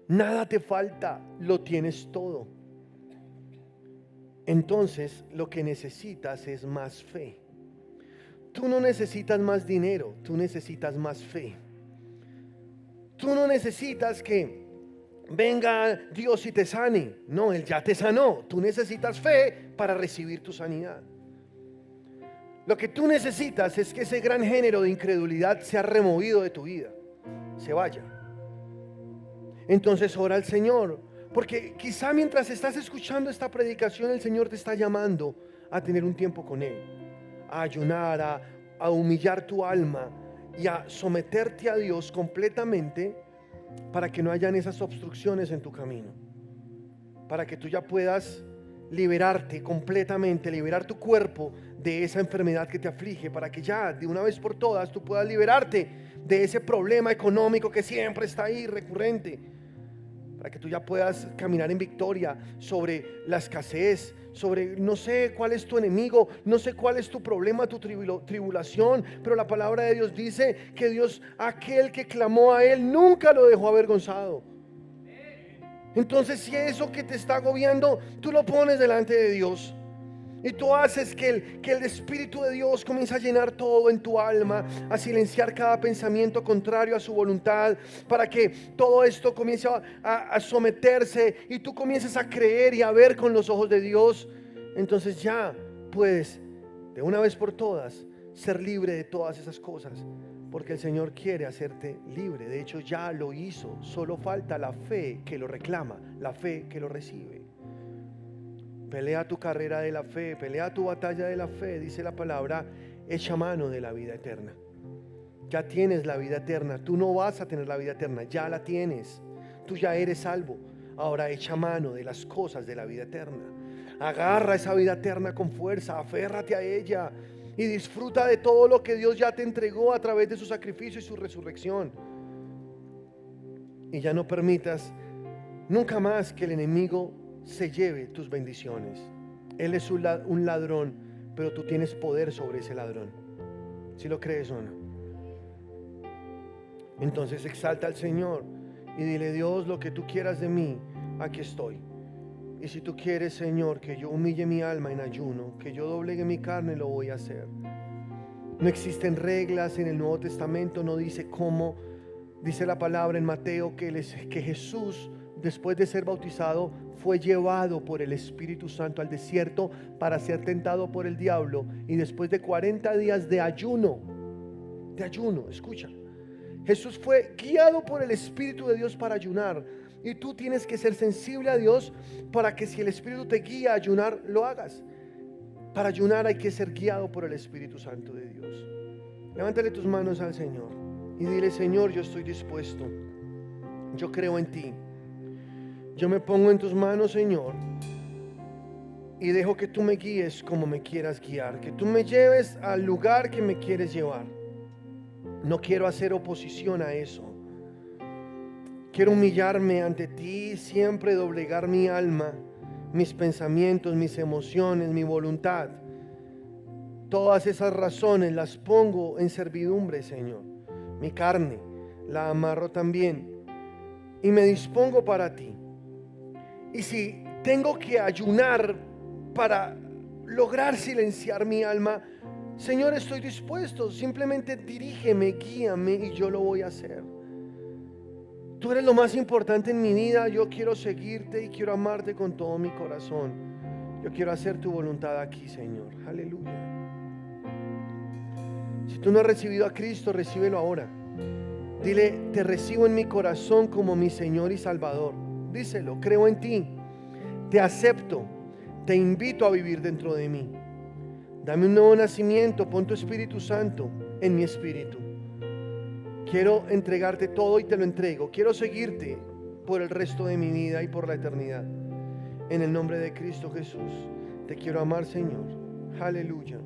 S1: Nada te falta, lo tienes todo. Entonces, lo que necesitas es más fe. Tú no necesitas más dinero, tú necesitas más fe. Tú no necesitas que venga Dios y te sane. No, Él ya te sanó. Tú necesitas fe para recibir tu sanidad. Lo que tú necesitas es que ese gran género de incredulidad sea removido de tu vida, se vaya. Entonces ora al Señor, porque quizá mientras estás escuchando esta predicación, el Señor te está llamando a tener un tiempo con Él, a ayunar, a humillar tu alma y a someterte a Dios completamente, para que no hayan esas obstrucciones en tu camino, para que tú ya puedas liberarte completamente, liberar tu cuerpo de esa enfermedad que te aflige, para que ya de una vez por todas tú puedas liberarte de ese problema económico que siempre está ahí recurrente, para que tú ya puedas caminar en victoria sobre la escasez, sobre no sé cuál es tu enemigo, no sé cuál es tu problema, tu tribulación, pero la palabra de Dios dice que Dios, aquel que clamó a Él, nunca lo dejó avergonzado. Entonces, si eso que te está agobiando, tú lo pones delante de Dios y tú haces que el Espíritu de Dios comience a llenar todo en tu alma, a silenciar cada pensamiento contrario a su voluntad, para que todo esto comience a someterse y tú comiences a creer y a ver con los ojos de Dios. Entonces ya puedes de una vez por todas ser libre de todas esas cosas, porque el Señor quiere hacerte libre. De hecho ya lo hizo, solo falta la fe que lo reclama, la fe que lo recibe. Pelea tu carrera de la fe, pelea tu batalla de la fe, dice la palabra, echa mano de la vida eterna. Ya tienes la vida eterna, tú no vas a tener la vida eterna, ya la tienes, tú ya eres salvo. Ahora echa mano de las cosas de la vida eterna. Agarra esa vida eterna con fuerza, aférrate a ella y disfruta de todo lo que Dios ya te entregó a través de su sacrificio y su resurrección. Y ya no permitas nunca más que el enemigo se lleve tus bendiciones. Él es un ladrón, pero tú tienes poder sobre ese ladrón. ¿Si lo crees o no? Entonces exalta al Señor y dile: Dios, lo que tú quieras de mí, aquí estoy. Y si tú quieres, Señor, que yo humille mi alma en ayuno, que yo doblegue mi carne, lo voy a hacer. No existen reglas en el Nuevo Testamento, no dice cómo. Dice la palabra en Mateo que Jesús, después de ser bautizado, fue llevado por el Espíritu Santo al desierto para ser tentado por el diablo. Y después de 40 días de ayuno, escucha, Jesús fue guiado por el Espíritu de Dios para ayunar. Y tú tienes que ser sensible a Dios para que si el Espíritu te guía a ayunar, lo hagas. Para ayunar hay que ser guiado por el Espíritu Santo de Dios. Levántale tus manos al Señor y dile: Señor, yo estoy dispuesto. Yo creo en ti. Yo me pongo en tus manos, Señor, y dejo que tú me guíes como me quieras guiar. Que tú me lleves al lugar que me quieres llevar. No quiero hacer oposición a eso. Quiero humillarme ante ti, siempre doblegar mi alma, mis pensamientos, mis emociones, mi voluntad. Todas esas razones las pongo en servidumbre, Señor. Mi carne la amarro también y me dispongo para ti. Y si tengo que ayunar para lograr silenciar mi alma, Señor, estoy dispuesto. Simplemente dirígeme, guíame y yo lo voy a hacer. Tú eres lo más importante en mi vida. Yo quiero seguirte y quiero amarte con todo mi corazón. Yo quiero hacer tu voluntad aquí, Señor. Aleluya. Si tú no has recibido a Cristo, recíbelo ahora. Dile: te recibo en mi corazón como mi Señor y Salvador. Díselo: creo en ti, te acepto, te invito a vivir dentro de mí. Dame un nuevo nacimiento, pon tu Espíritu Santo en mi espíritu. Quiero entregarte todo y te lo entrego. Quiero seguirte por el resto de mi vida y por la eternidad. En el nombre de Cristo Jesús, te quiero amar, Señor. Aleluya.